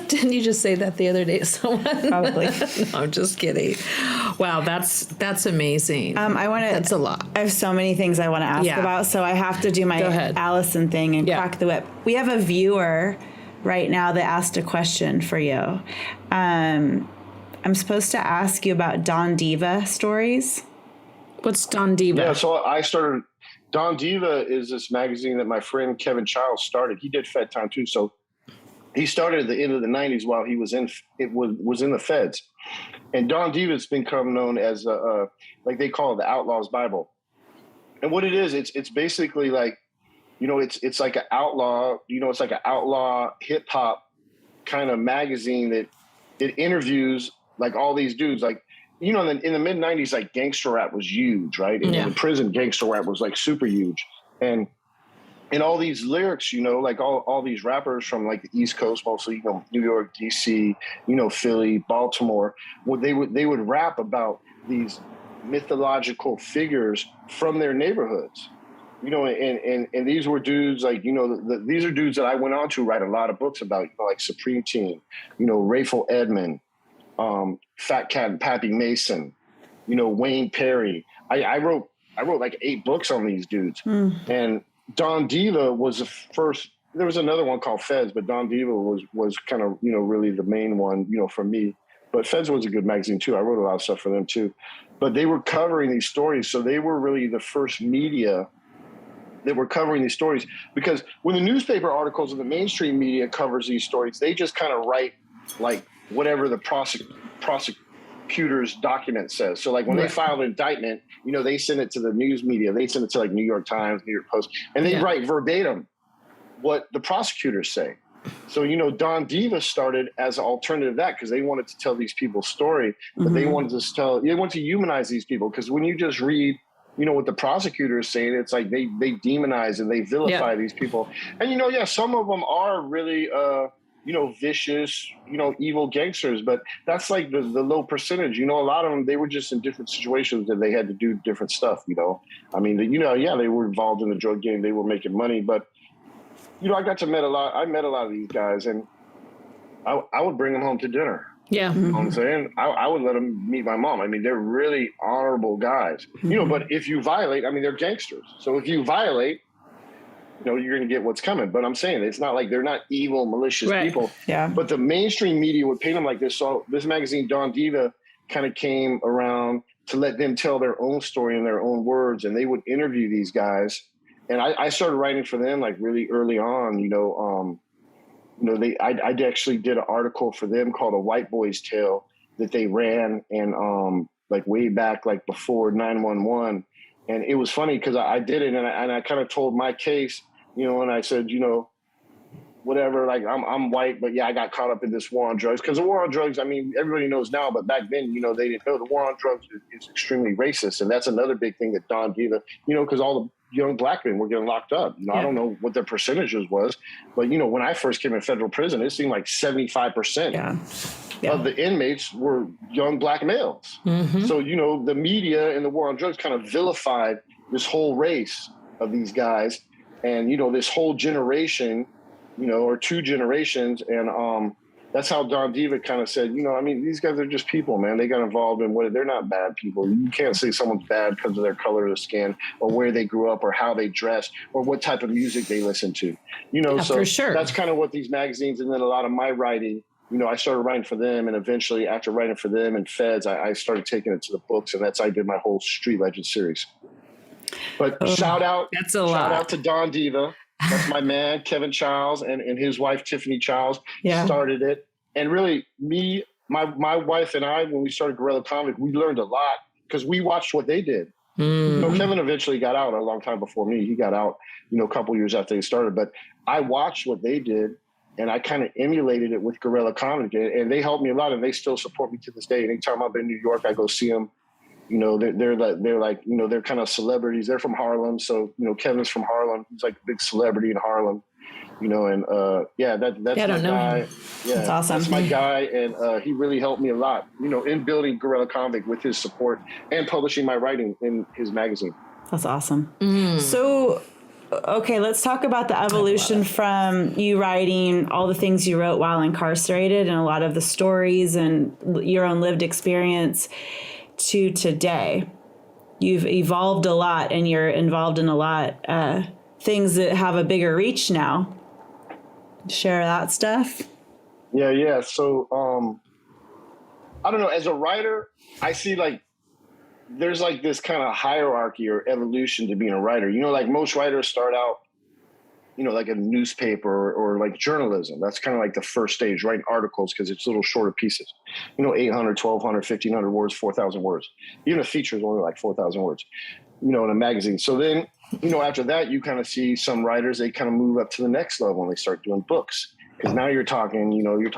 Didn't you just say that the other day to someone? Probably. No, I'm just kidding. Wow, that's amazing. That's a lot. I have so many things I want to ask about, so I have to do my Allison thing and crack the whip. We have a viewer right now that asked a question for you. I'm supposed to ask you about Don Diva stories. What's Don Diva? Yeah, so I started. Don Diva is this magazine that my friend Kevin Childs started. He did Fed Time too, so he started at the end of the 90s while he was in the feds. And Don Diva's become known as like they call it the Outlaw's Bible. And what it is, it's basically like You know, it's like an outlaw, you know, it's like an outlaw hip hop kind of magazine that it interviews like all these dudes. Like, you know, in the mid 90s, like gangster rap was huge, right? And in prison, gangster rap was like super huge. And all these lyrics, you know, like all these rappers from like the East Coast, mostly, you know, New York, DC, you know, Philly, Baltimore, they would rap about these mythological figures from their neighborhoods, you know, and these were dudes like, you know, these are dudes that I went on to write a lot of books about, you know, like Supreme Team, you know, Rayful Edmond, Fat Cat and Pappy Mason, you know, Wayne Perry. I wrote like 8 books on these dudes. And Don Diva was the first. There was another one called Feds, but Don Diva was kind of, you know, really the main one, you know, for me. But Feds was a good magazine too. I wrote a lot of stuff for them too. But they were covering these stories, so they were really the first media that were covering these stories. Because when the newspaper articles and the mainstream media covers these stories, they just kind of write like whatever the prosecutor's document says. So like when they file an indictment, you know, they send it to the news media. They send it to like New York Times, New York Post, and they write verbatim what the prosecutors say. So, you know, Don Diva started as an alternative to that because they wanted to tell these people's story, but they wanted to humanize these people. Because when you just read, you know, what the prosecutor is saying, it's like they demonize and they vilify these people. And, you know, some of them are really, you know, vicious, you know, evil gangsters, but that's like the low percentage. You know, a lot of them, they were just in different situations that they had to do different stuff, you know. I mean, you know, they were involved in the drug game, they were making money, but, you know, I met a lot of these guys, and I would bring them home to dinner. Yeah. You know what I'm saying? I would let them meet my mom. I mean, they're really honorable guys, you know, but if you violate, I mean, they're gangsters. So if you violate, you know, you're going to get what's coming. But I'm saying it's not like they're not evil, malicious people. Yeah. But the mainstream media would paint them like this. So this magazine, Don Diva, kind of came around to let them tell their own story in their own words. And they would interview these guys. And I started writing for them like really early on, you know. I actually did an article for them called A White Boy's Tale that they ran and like way back, like before 911. And it was funny because I did it and I kind of told my case, you know, and I said, you know, whatever, like I'm white, but I got caught up in this war on drugs. Because the war on drugs, I mean, everybody knows now, but back then, you know, they didn't know the war on drugs is extremely racist. And that's another big thing that Don Diva, you know, because all the young black men were getting locked up. You know, I don't know what their percentages was, but, you know, when I first came in federal prison, it seemed like 75% of the inmates were young black males. So, you know, the media and the war on drugs kind of vilified this whole race of these guys and, you know, this whole generation, you know, or 2 generations. And that's how Don Diva kind of said, you know, I mean, these guys are just people, man. They got involved in what, they're not bad people. You can't say someone's bad because of their color of the skin or where they grew up or how they dress or what type of music they listen to, you know. So for sure. That's kind of what these magazines and then a lot of my writing, you know, I started writing for them, and eventually after writing for them and Feds, I started taking it to the books, and that's how I did my whole Street Legend series. But shout out to Don Diva. That's my man, Kevin Childs, and his wife, Tiffany Childs, started it. And really, my wife and I, when we started Guerrilla Convict, we learned a lot because we watched what they did. You know, Kevin eventually got out a long time before me. He got out, you know, a couple years after they started. But I watched what they did, and I kind of emulated it with Guerrilla Convict. And they helped me a lot, and they still support me to this day. Anytime I'm in New York, I go see them. You know, they're like, you know, they're kind of celebrities. They're from Harlem. So, you know, Kevin's from Harlem. He's like a big celebrity in Harlem, you know, and that's my guy. Yeah, that's awesome. That's my guy. And he really helped me a lot, you know, in building Guerrilla Convict with his support and publishing my writing in his magazine. That's awesome. So, okay, let's talk about the evolution from you writing all the things you wrote while incarcerated and a lot of the stories and your own lived experience to today. You've evolved a lot and you're involved in a lot things that have a bigger reach now. Share that stuff. Yeah. So I don't know, as a writer, I see like there's like this kind of hierarchy or evolution to being a writer. You know, like most writers start out, you know, like a newspaper or like journalism. That's kind of like the first stage, writing articles because it's little shorter pieces. You know, 800, 1,200, 1,500 words, 4,000 words. Even a feature is only like 4,000 words, you know, in a magazine. So then after that, you kind of see some writers, they kind of move up to the next level and they start doing books. Because now you're talking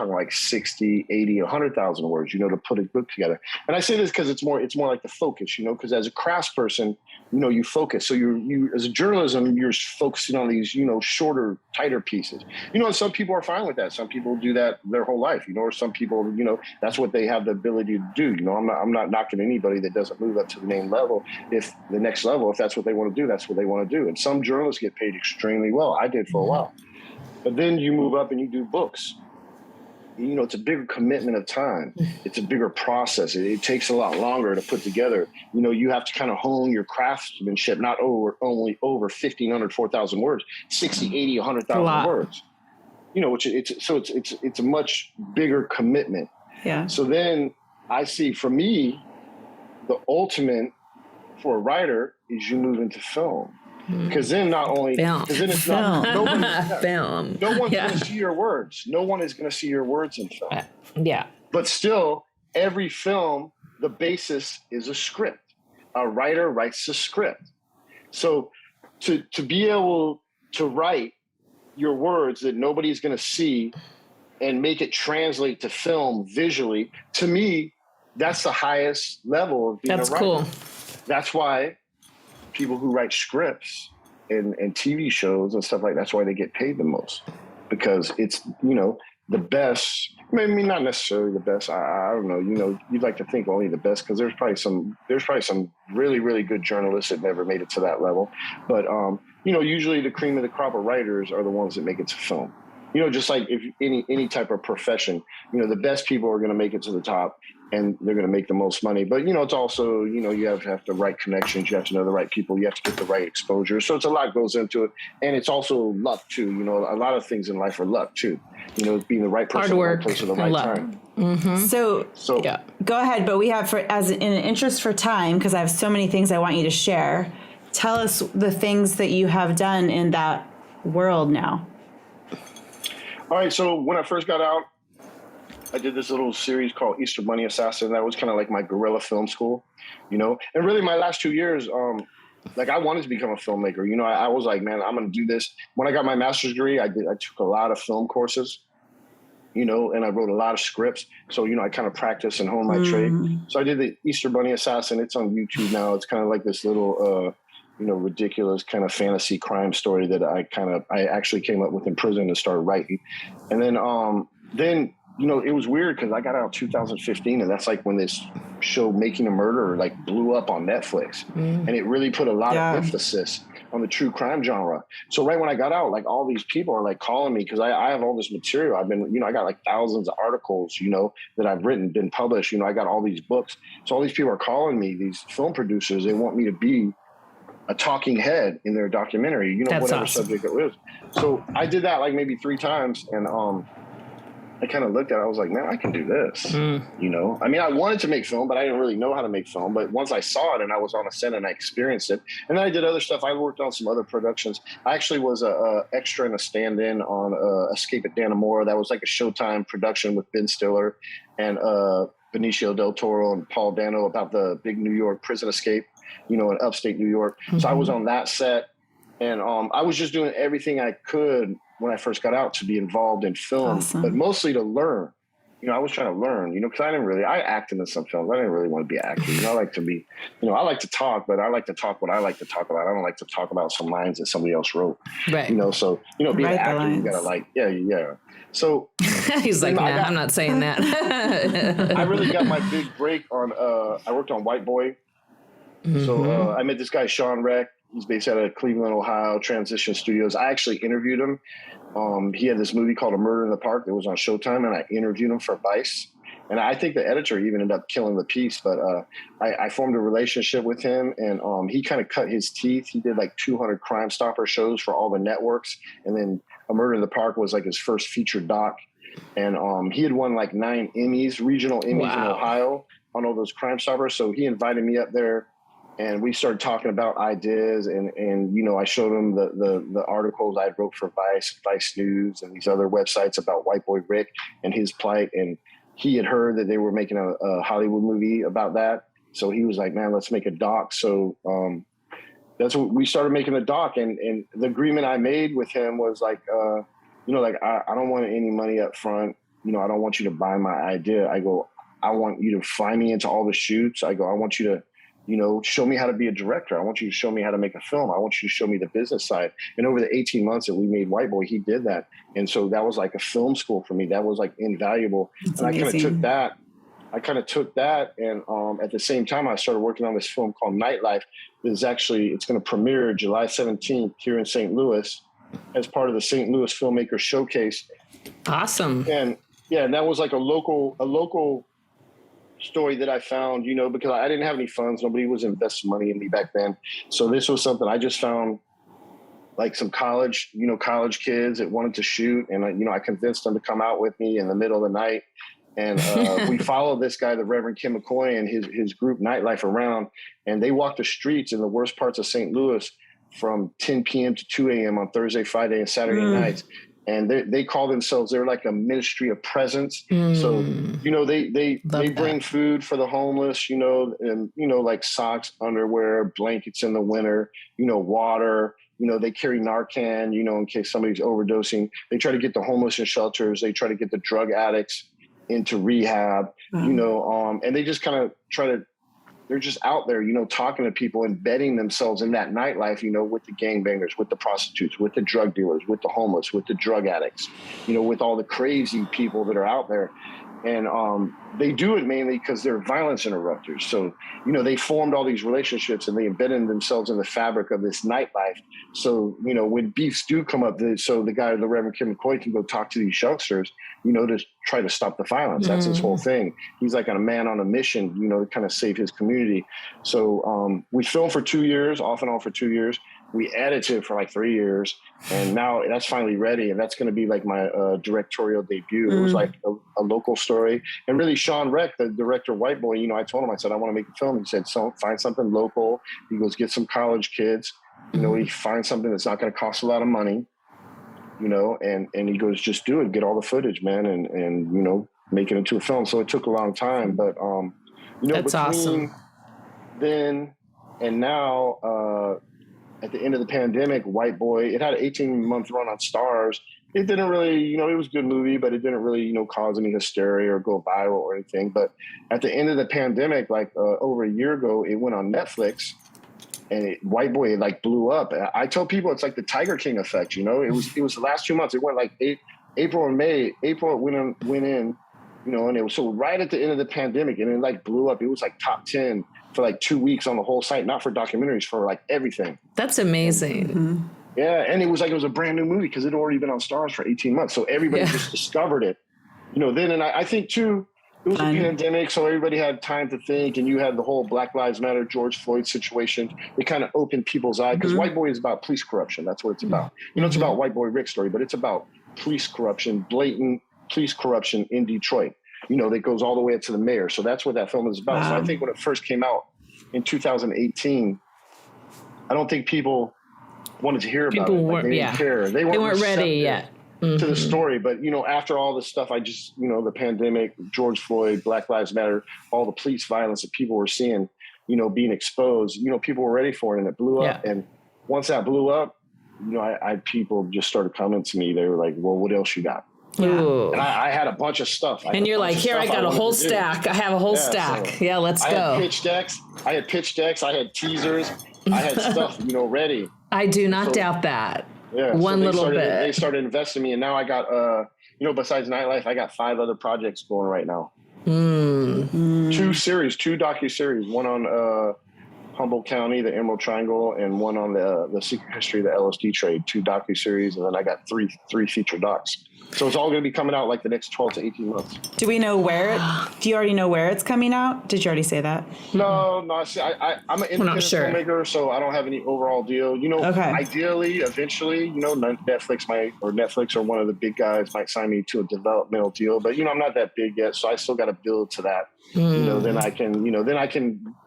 like 60, 80, 100,000 words, to put a book together. And I say this because it's more like the focus, because as a craftsperson, you focus. So you as a journalism, you're focusing on these, shorter, tighter pieces. And some people are fine with that. Some people do that their whole life, or some people, that's what they have the ability to do. I'm not knocking anybody that doesn't move up to the next level. If that's what they want to do, that's what they want to do. And some journalists get paid extremely well. I did for a while. But then you move up and you do books. It's a bigger commitment of time. It's a bigger process. It takes a lot longer to put together. You have to kind of hone your craftsmanship, not only over 1,500, 4,000 words, 60, 80, 100,000 words. It's a much bigger commitment. Yeah. So then I see, for me, the ultimate for a writer is you move into film. Because then no one's going to see your words. No one is going to see your words in film. Yeah. But still, every film, the basis is a script. A writer writes a script. So to be able to write your words that nobody's going to see and make it translate to film visually, to me, that's the highest level of being a writer. That's cool. That's why people who write scripts and TV shows and stuff like that's why they get paid the most, because it's the best. Maybe not necessarily the best. I don't know. You'd like to think only the best, because there's probably some really, really good journalists that never made it to that level. But usually the cream of the crop of writers are the ones that make it to film. Just like if any type of profession, the best people are going to make it to the top and they're going to make the most money. But, it's also, you have the right connections. You have to know the right people. You have to get the right exposure. So it's a lot goes into it. And it's also luck too. A lot of things in life are luck too. Being the right person, hard work, the right place at the right time. Mm-hmm. So yeah. Go ahead. But we have, as in an interest for time, because I have so many things I want you to share. Tell us the things that you have done in that world now. All right. So when I first got out, I did this little series called Easter Bunny Assassin. That was kind of like my guerrilla film school, and really my last 2 years, I wanted to become a filmmaker. I was like, man, I'm going to do this. When I got my master's degree, I took a lot of film courses, and I wrote a lot of scripts. So, I kind of practiced and honed my trade. So I did the Easter Bunny Assassin. It's on YouTube now. It's kind of like this little, ridiculous kind of fantasy crime story that I actually came up with in prison and started writing. And then it was weird because I got out in 2015, and that's like when this show Making a Murderer blew up on Netflix. And it really put a lot of emphasis on the true crime genre. So right when I got out, all these people are calling me because I have all this material. I've been, I got thousands of articles, that I've written, been published. I got all these books. So all these people are calling me, these film producers. They want me to be a talking head in their documentary, That's whatever awesome. subject it was. So I did that maybe 3 times, and I kind of looked at it, I was like, man, I can do this. I wanted to make film, but I didn't really know how to make film. But once I saw it and I was on a set and I experienced it, and then I did other stuff. I worked on some other productions. I actually was a extra and a stand-in on Escape at Dannemora. That was like a Showtime production with Ben Stiller and Benicio del Toro and Paul Dano about the big New York prison escape, in upstate New York. So I was on that set, and I was just doing everything I could when I first got out to be involved in film, but mostly to learn. I was trying to learn, because I acted in some films. I didn't really want to be acting. I like to be, I like to talk, but I like to talk what I like to talk about. I don't like to talk about some lines that somebody else wrote. Right. So, being an actor, you gotta yeah. So he's like, nah, I'm not saying that. I really got my big break on, I worked on White Boy. So I met this guy, Sean Reck. He's based out of Cleveland, Ohio, Transition Studios. I actually interviewed him. He had this movie called A Murder in the Park that was on Showtime, and I interviewed him for Vice. And I think the editor even ended up killing the piece, but I formed a relationship with him, and he kind of cut his teeth. He did 200 Crime Stopper shows for all the networks, and then A Murder in the Park was his first feature doc. And he had won 9 Emmys, regional Emmys in Ohio on all those Crime Stoppers. So he invited me up there. And we started talking about ideas, and I showed him the articles I wrote for Vice News, and these other websites about White Boy Rick and his plight. And he had heard that they were making a Hollywood movie about that. So he was like, man, let's make a doc. So that's what we started making the doc. And the agreement I made with him was like, you know, like, I don't want any money up front. You know, I don't want you to buy my idea. I go, I want you to fly me into all the shoots. I go, I want you to, you know, show me how to be a director. I want you to show me how to make a film. I want you to show me the business side. And over the 18 months that we made White Boy, he did that. And so that was like a film school for me. That was like invaluable. That's and amazing. I kind of took that. And at the same time, I started working on this film called Nightlife. It's going to premiere July 17th here in St. Louis as part of the St. Louis Filmmaker Showcase. Awesome. And yeah, and that was like a local story that I found, you know, because I didn't have any funds. Nobody was investing money in me back then. So this was something I just found, like some college kids that wanted to shoot. And I convinced them to come out with me in the middle of the night. And we followed this guy, the Reverend Kim McCoy, and his group Nightlife around. And they walked the streets in the worst parts of St. Louis from 10 p.m. to 2 a.m. on Thursday, Friday, and Saturday nights. And they call themselves, they're like a ministry of presence. So, you know, they bring food for the homeless, you know, and, you know, like socks, underwear, blankets in the winter, you know, water, you know, they carry Narcan, you know, in case somebody's overdosing. They try to get the homeless in shelters. They try to get the drug addicts into rehab, you know, and they just kind of they're just out there, you know, talking to people, embedding themselves in that nightlife, you know, with the gangbangers, with the prostitutes, with the drug dealers, with the homeless, with the drug addicts, you know, with all the crazy people that are out there. And they do it mainly because they're violence interrupters. So, you know, they formed all these relationships and they embedded themselves in the fabric of this nightlife. So, you know, when beefs do come up, so the guy, the Reverend Kim McCoy, can go talk to these youngsters, you know, to try to stop the violence. That's his whole thing. He's like a man on a mission, you know, to kind of save his community. So we filmed for 2 years, off and on for 2 years. We edited for like 3 years, and now that's finally ready. And that's going to be like my directorial debut. It was like a local story. And really, Sean Reck, the director of White Boy, you know, I told him, I said, I want to make a film. He said, so find something local. He goes, get some college kids. You know, he finds something that's not going to cost a lot of money, you know, and he goes, just do it. Get all the footage, man, and you know, make it into a film. So it took a long time, but, you know, That's awesome. Then and now, at the end of the pandemic, White Boy, it had an 18-month run on Stars. It didn't really, you know, it was a good movie, but it didn't really, you know, cause any hysteria or go viral or anything. But at the end of the pandemic, like over a year ago, it went on Netflix, and White Boy, it like blew up. I tell people it's like the Tiger King effect, you know. It was the last 2 months. It went like April and May. April it went in, you know, and it was so right at the end of the pandemic, and it like blew up. It was like top 10 for like 2 weeks on the whole site, not for documentaries, for like everything. That's amazing. Yeah, and it was a brand new movie because it had already been on Stars for 18 months. So everybody just discovered it, you know. Then, and I think too, it was a pandemic, so everybody had time to think, and you had the whole Black Lives Matter, George Floyd situation. It kind of opened people's eyes because White Boy is about police corruption. That's what it's about. You know, it's about White Boy Rick's story, but it's about police corruption, blatant police corruption in Detroit. You know, that goes all the way up to the mayor. So that's what that film is about. So I think when it first came out in 2018, I don't think people wanted to hear about it. Like, they didn't care. They weren't ready yet to the story. But, you know, after all this stuff, you know, the pandemic, George Floyd, Black Lives Matter, all the police violence that people were seeing, you know, being exposed, you know, people were ready for it, and it blew up. And once that blew up, you know, people just started coming to me. They were like, well, what else you got? Ooh. And I had a bunch of stuff. And you're like, here, I got a whole stack. I have a whole stack. So let's go. I had pitch decks. I had teasers. I had stuff, you know, ready. I do not doubt that. Yeah. One little bit. They started investing in me, and now I got, you know, besides Nightlife, I got 5 other projects going right now. 2 docuseries, one on Humboldt County, the Emerald Triangle, and one on the secret history of the LSD trade. 2 docuseries, and then I got three feature docs. So it's all going to be coming out like the next 12 to 18 months. Do we know where? Do you already know where it's coming out? Did you already say that? No. See, I'm an independent filmmaker, so I don't have any overall deal. You know, ideally, eventually, you know, Netflix or one of the big guys might sign me to a developmental deal. But, you know, I'm not that big yet, so I still got to build to that. You know, then I can,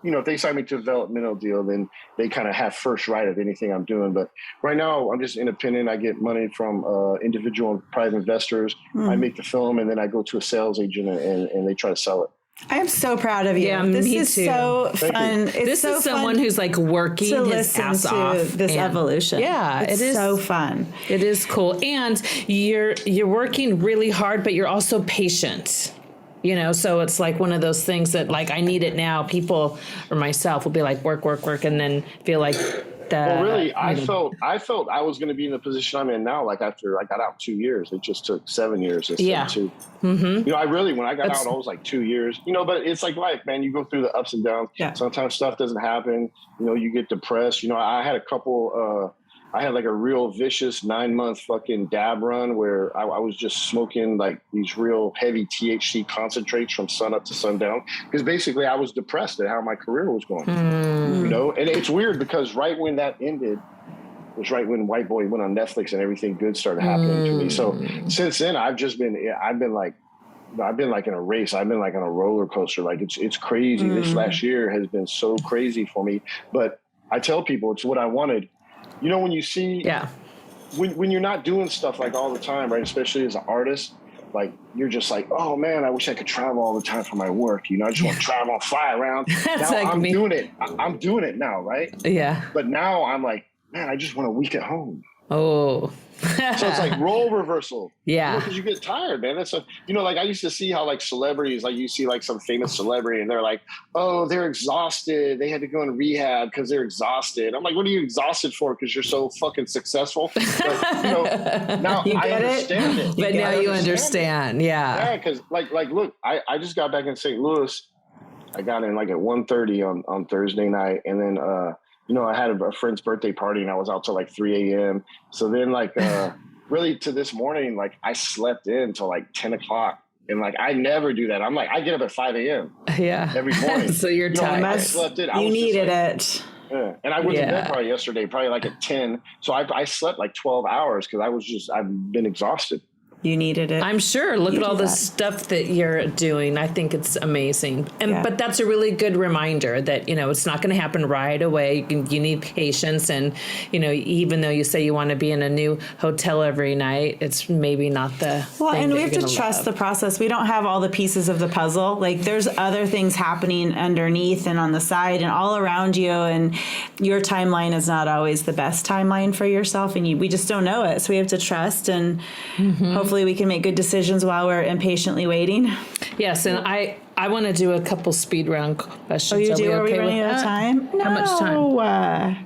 if they sign me to a developmental deal, then they kind of have first right of anything I'm doing. But right now, I'm just independent. I get money from individual and private investors. I make the film, and then I go to a sales agent, and they try to sell it. I am so proud of you. Yeah, this me is too. so fun. It's This so is someone fun who's like working to his listen ass to off. this and- evolution. Yeah, it's it is so fun. It is cool. And you're working really hard, but you're also patient. You know, so it's like one of those things that like, I need it now. People or myself will be like, work, and then feel like well, really, I felt I was going to be in the position I'm in now. Like after I got out 2 years, it just took 7 years instead of 2. Mm-hmm. You know, when I got out, I was like 2 years. You know, but it's like life, man. You go through the ups and downs. Yeah. Sometimes stuff doesn't happen. You know, you get depressed. You know, I had a couple. I had like a real vicious 9-month fucking dab run where I was just smoking like these real heavy THC concentrates from sun up to sundown because basically I was depressed at how my career was going. You know, and it's weird because right when that ended was right when White Boy went on Netflix and everything good started happening to me. So since then I've been like in a race. I've been like on a roller coaster. Like it's crazy. This last year has been so crazy for me. But I tell people it's what I wanted. You know, when you see, when you're not doing stuff like all the time, right? Especially as an artist, like you're just like, oh man, I wish I could travel all the time for my work. You know, I just want to travel and fly around. That's now like I'm me. doing it. I'm doing it now, right? Yeah. But now I'm like, man, I just want a week at home. Oh. So it's like role reversal. Yeah. Because you get tired, man. That's like I used to see how like celebrities, like you see like some famous celebrity and they're like, oh, they're exhausted. They had to go in rehab because they're exhausted. I'm like, what are you exhausted for? Because you're so fucking successful. But, you know, now I understand it. But now you understand. Yeah. Yeah, because like look, I just got back in St. Louis. I got in like at 1:30 on Thursday night, and then you know, I had a friend's birthday party and I was out till like 3 a.m. So then like, really to this morning, like I slept in till like 10 o'clock and like, I never do that. I'm like, I get up at 5 a.m. Yeah. every morning. So you're tired. I slept in. You needed it. Yeah. And I went to bed probably yesterday, probably like at 10. So I slept like 12 hours because I've been exhausted. You needed it. I'm sure. Look at all the stuff that you're doing. I think it's amazing. And but that's a really good reminder that, you know, it's not going to happen right away. You need patience. And, you know, even though you say you want to be in a new hotel every night, it's maybe not the well, thing and that we have you're to gonna trust love. the process. We don't have all the pieces of the puzzle. Like there's other things happening underneath and on the side and all around you. And your timeline is not always the best timeline for yourself. And we just don't know it. So we have to trust and hopefully we can make good decisions while we're impatiently waiting. Yes, and I want to do a couple speed round questions. Oh, you do? Are we okay running with out of that? time? How much time? No.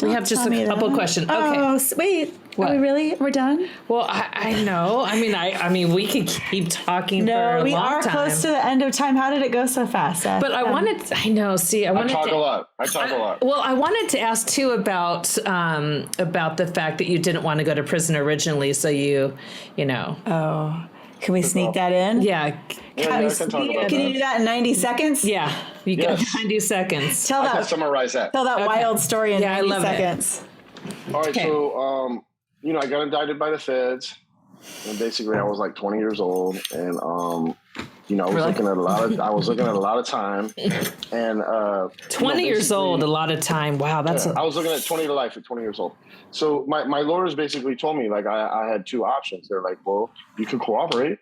We have just a couple questions. Okay. Oh, wait. What? Are we really? We're done? Well, I know. I mean, we could keep talking for a we long are time. close to the end of time. How did it go so fast, Seth? But I wanted. I know. See, I wanted talk to a lot. I talk a lot. Well, I wanted to ask too about the fact that you didn't want to go to prison originally, so you know. Oh, can we sneak that in? Yeah. Yeah, I can talk about Can you do that in 90 seconds? Yeah. You got 90 seconds. Tell I can that. summarize that. Tell that wild story in 90 love it. seconds. All right, Okay. so you know, I got indicted by the feds, and basically I was like 20 years old, and you know, I was looking at a lot of time, and 20 years old, a lot of time. Wow, that's I was looking at 20 to life at 20 years old. So my lawyers basically told me like I had two options. They're like, well, you could cooperate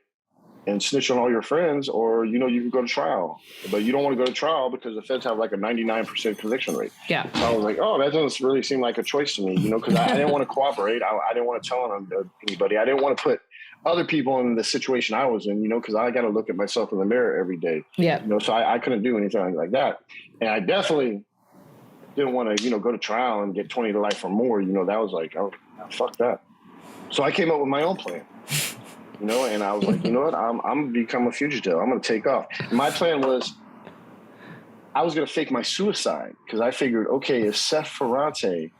and snitch on all your friends, or you know, you could go to trial, but you don't want to go to trial because the feds have like a 99% conviction rate. Yeah. So I was like, oh, that doesn't really seem like a choice to me, you know, because I didn't want to cooperate. I didn't want to tell on anybody. I didn't want to put other people in the situation I was in, you know, because I got to look at myself in the mirror every day. Yeah. You know, so I couldn't do anything like that, and I definitely didn't want to, you know, go to trial and get 20 to life or more. You know, that was like, oh, fuck that. So I came up with my own plan. You know, and I was like, you know what? I'm going to become a fugitive. I'm going to take off. And my plan was I was going to fake my suicide because I figured, okay, if Seth Ferranti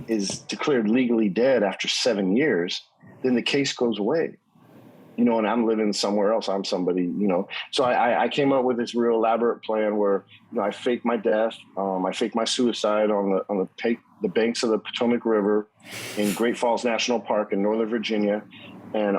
is declared legally dead after 7 years, then the case goes away. You know, and I'm living somewhere else. I'm somebody, you know. So I came up with this real elaborate plan where, you know, I faked my death. I faked my suicide on the banks of the Potomac River in Great Falls National Park in Northern Virginia. And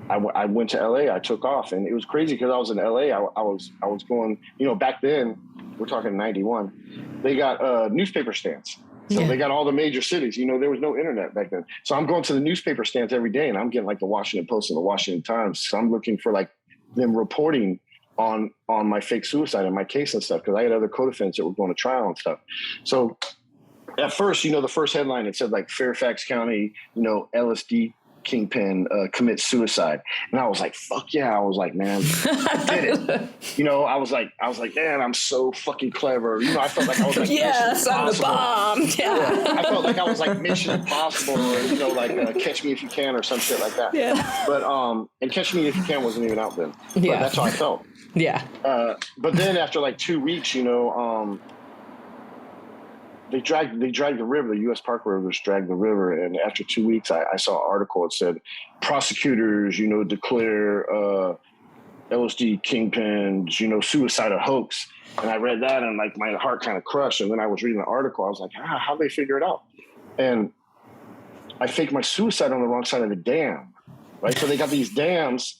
I went to LA. I took off, and it was crazy because I was in LA. I was going. You know, back then, we're talking 91. They got newspaper stands, so they got all the major cities. You know, there was no internet back then, so I'm going to the newspaper stands every day, and I'm getting like the Washington Post and the Washington Times. So I'm looking for like them reporting on my fake suicide and my case and stuff, because I had other co-defendants that were going to trial and stuff. So at first, the first headline, it said like Fairfax County, LSD kingpin commits suicide. And I was like, fuck yeah. I was like, man, I did it. I was like, man, I'm so fucking clever. I felt like I was like, yes, I'm the bomb. Yeah. I felt like I was like Mission Impossible, or, like Catch Me If You Can or some shit like that. Yeah. But, and Catch Me If You Can wasn't even out then. But that's how I felt. Yeah. But then after like 2 weeks, they dragged the river. The U.S. Park Rivers dragged the river, and after 2 weeks, I saw an article. It said prosecutors, declare LSD kingpins, suicide a hoax. And I read that, and like my heart kind of crushed. And then I was reading the article. I was like, how'd they figure it out? And I faked my suicide on the wrong side of the dam, right? So they got these dams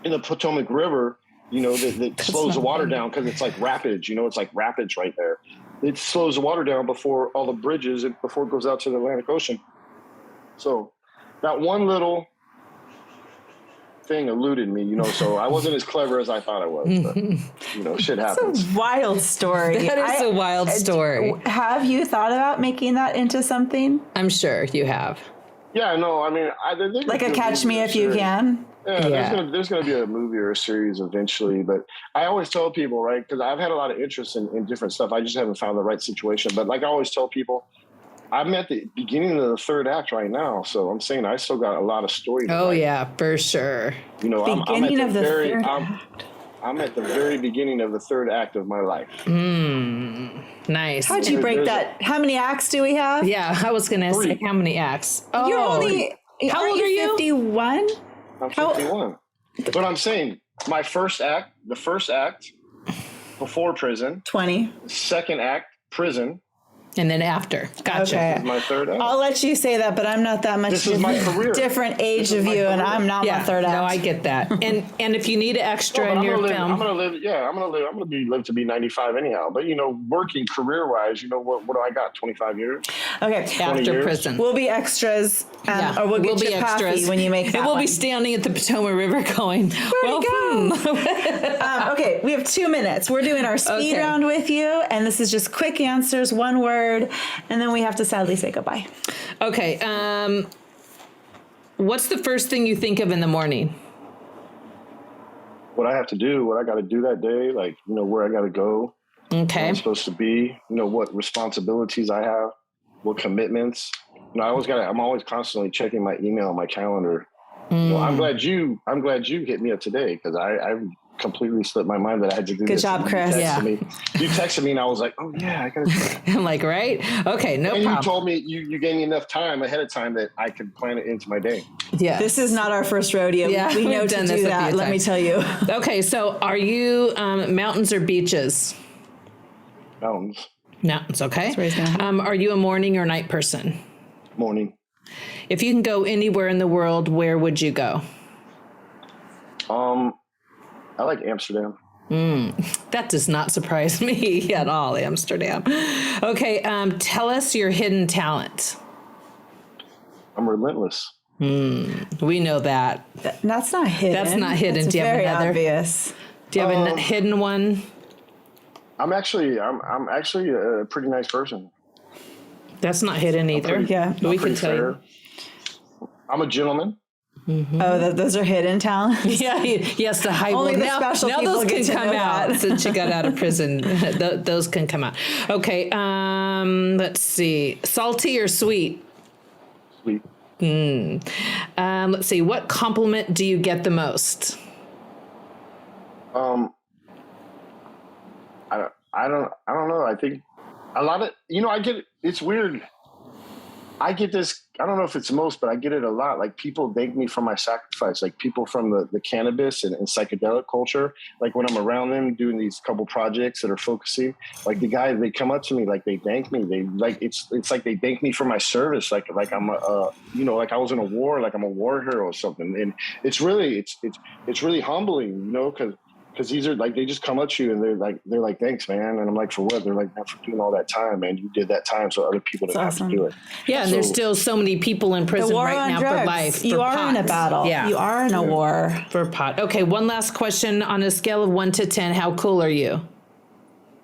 in the Potomac River, that slows the water down because it's like rapids. It's like rapids right there. It slows the water down before all the bridges and before it goes out to the Atlantic Ocean. So that one little thing eluded me, so I wasn't as clever as I thought I was, but, shit happens. It's a wild story. That is a wild story. Have you thought about making that into something? I'm sure you have. Yeah, no, I mean, like a Catch Me If You Can. Yeah, there's gonna be a movie or a series eventually, but I always tell people, right, because I've had a lot of interest in different stuff. I just haven't found the right situation. But like I always tell people, I'm at the beginning of the third act right now, so I'm saying I still got a lot of story. Oh yeah, for sure. Beginning of the third act. I'm at the very beginning of the third act of my life. Nice. How'd you break that? How many acts do we have? Yeah, I was gonna say how many acts. Oh, You're only. How old are you? 51. I'm 51. But I'm saying the first act before prison. 20. Second act, prison. And then after. Gotcha. Okay. This is my third act. I'll let you say that, but I'm not that much This is my career. different age of you, and I'm not my third act. No, I get that. And if you need an extra in your film, I'm gonna live to be 95 anyhow. But working career wise, what do I got? 25 years. Okay. after prison. We'll be extras, or we'll get you coffee when you make that And we'll one. be standing at the Potomac River going, Where'd it go? Okay, we have 2 minutes. We're doing our speed round with you, and this is just quick answers, one word, and then we have to sadly say goodbye. Okay. What's the first thing you think of in the morning? What I have to do, what I got to do that day, like, where I got to go, Okay. where I'm supposed to be, what responsibilities I have, what commitments. I'm always constantly checking my email, my calendar. I'm glad you hit me up today, because I completely slipped my mind that I had to do this. Good job, Chris. You texted me and I was like, oh yeah, I gotta try. I'm like, right? Okay, no And problem. you told me you gave me enough time ahead of time that I could plan it into my day. Yeah. This is not our first rodeo. Yeah, we know we've to done do this a that. few Let me times. tell you. Okay, so are you mountains or beaches? Mountains. Mountains, okay. where he's going. Are you a morning or night person? Morning. If you can go anywhere in the world, where would you go? I like Amsterdam. That does not surprise me at all, Amsterdam. Okay, tell us your hidden talent. I'm relentless. We know that. That's not hidden. That's not hidden. That's Do you have very another? obvious. Do you have a hidden one? I'm actually a pretty nice person. That's not hidden either. Yeah. We I'm can pretty tell fair. you. I'm a gentleman. Oh, those are hidden talents. Yeah, yes, the high Only one. the Now special people those get can to come know out that. since you got out of prison. Those can come out. Okay, let's see. Salty or sweet? Sweet. Let's see. What compliment do you get the most? I don't know. I think a lot of, I get, it's weird. I get this, I don't know if it's most, but I get it a lot. Like people thank me for my sacrifice, like people from the cannabis and psychedelic culture. Like when I'm around them doing these couple projects that are focusing, like the guys, they come up to me, like they thank me. They like, it's like they thank me for my service. Like I'm like I was in a war, like I'm a war hero or something. And it's really, it's really humbling, cause Because these are like, they just come at you and they're like, thanks, man. And I'm like, for what? They're like, not for doing all that time, man. You did that time so other people didn't have to do it. Yeah, and there's still so many people in prison right now for life. You are pot. in a battle. Yeah. You are in a war. For pot. Okay, one last question. On a scale of 1 to 10, how cool are you?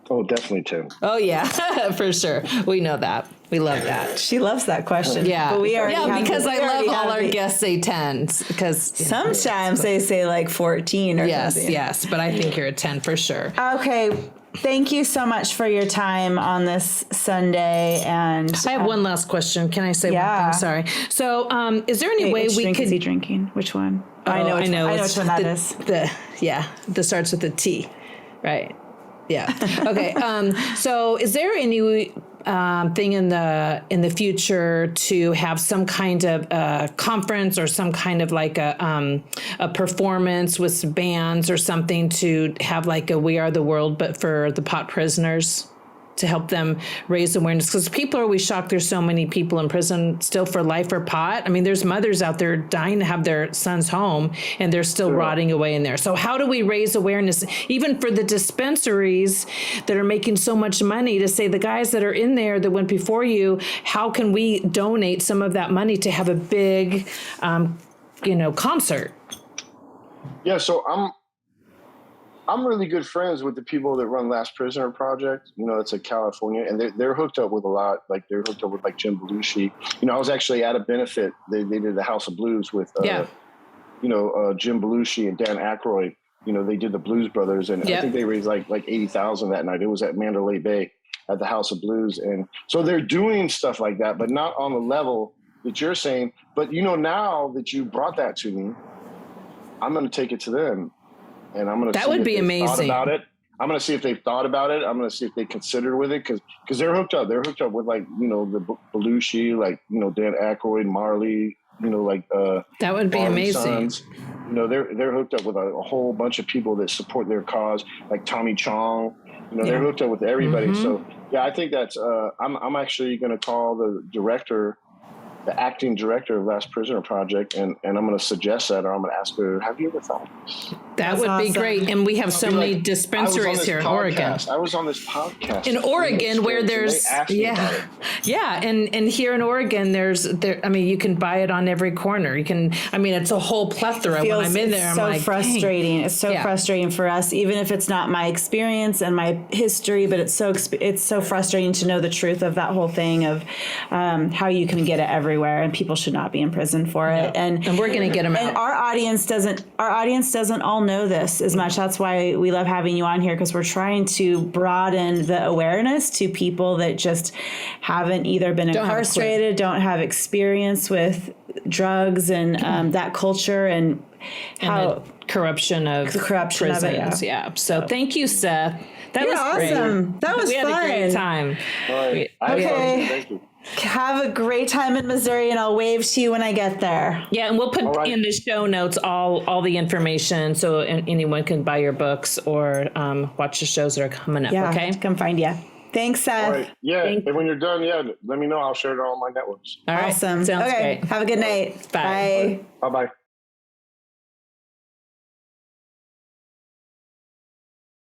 Oh, definitely 10. Oh, yeah, for sure. We know that. We love that. She loves that question. Yeah. But we already because I love all our guests. guests say 10s. Because Sometimes they say like 14 or something. Yes, but I think you're a 10 for sure. Okay. Thank you so much for your time on this Sunday. And I have one last question. Can I say one thing? Sorry. So, is there any way which we drink could? Is he drinking? Which one? I know which one that is. That starts with a T, right? Yeah. Okay. So, is there any thing in the future to have some kind of conference or some kind of like a performance with some bands or something to have like a We Are the World, but for the pot prisoners, to help them raise awareness? Because people are always shocked there's so many people in prison still for life for pot. I mean, there's mothers out there dying to have their sons home and they're still rotting away in there. So how do we raise awareness, even for the dispensaries that are making so much money, to say the guys that are in there that went before you, how can we donate some of that money to have a big, concert? Yeah, so I'm really good friends with the people that run Last Prisoner Project. It's in California, and they're hooked up with a lot. Like they're hooked up with like Jim Belushi. I was actually at a benefit. They did the House of Blues with, Jim Belushi and Dan Aykroyd. They did the Blues Brothers, and I think they raised like 80,000 that night. It was at Mandalay Bay at the House of Blues, and so they're doing stuff like that, but not on the level that you're saying. But now that you brought that to me, I'm going to take it to them. And I'm going to see if they've thought about it. I'm going to see if they've thought about it. I'm going to see if they considered with it because they're hooked up. They're hooked up with like, the Belushi, like, Dan Aykroyd, Marley, that would be Marley amazing. Sons. They're hooked up with a whole bunch of people that support their cause, like Tommy Chong. They're hooked up with everybody. Mm-hmm. So yeah, I think that's. I'm actually going to call the acting director of Last Prisoner Project, and I'm going to suggest that, or I'm going to ask her, have you ever thought of this? That would be great. And we have so many dispensaries here in Oregon. I was on this podcast. In Oregon, where there's, and here in Oregon, you can buy it on every corner. It's a whole plethora. When I'm in there, I'm like, it's so frustrating. Dang. It's so frustrating for us, even if it's not my experience and my history, but it's so frustrating to know the truth of that whole thing of how you can get it everywhere, and people should not be in prison for it. And we're going to get them out. And our audience doesn't all know this as much. That's why we love having you on here, because we're trying to broaden the awareness to people that just haven't either been incarcerated, don't have experience with drugs and that culture and how the corruption of prisons. Of it, yeah. So thank you, Seth. That was awesome. Great. That was fun. We had a great time. All right. Okay. Thank you. Have a great time in Missouri, and I'll wave to you when I get there. Yeah, and we'll put in the show notes all the information so anyone can buy your books or watch the shows that are coming up. Yeah, okay, come find you. Thanks, Seth. All right. Yeah, and when you're done, let me know. I'll share it on all my networks. All right. Awesome. Sounds okay. great. Have a good night. Bye. Bye-bye.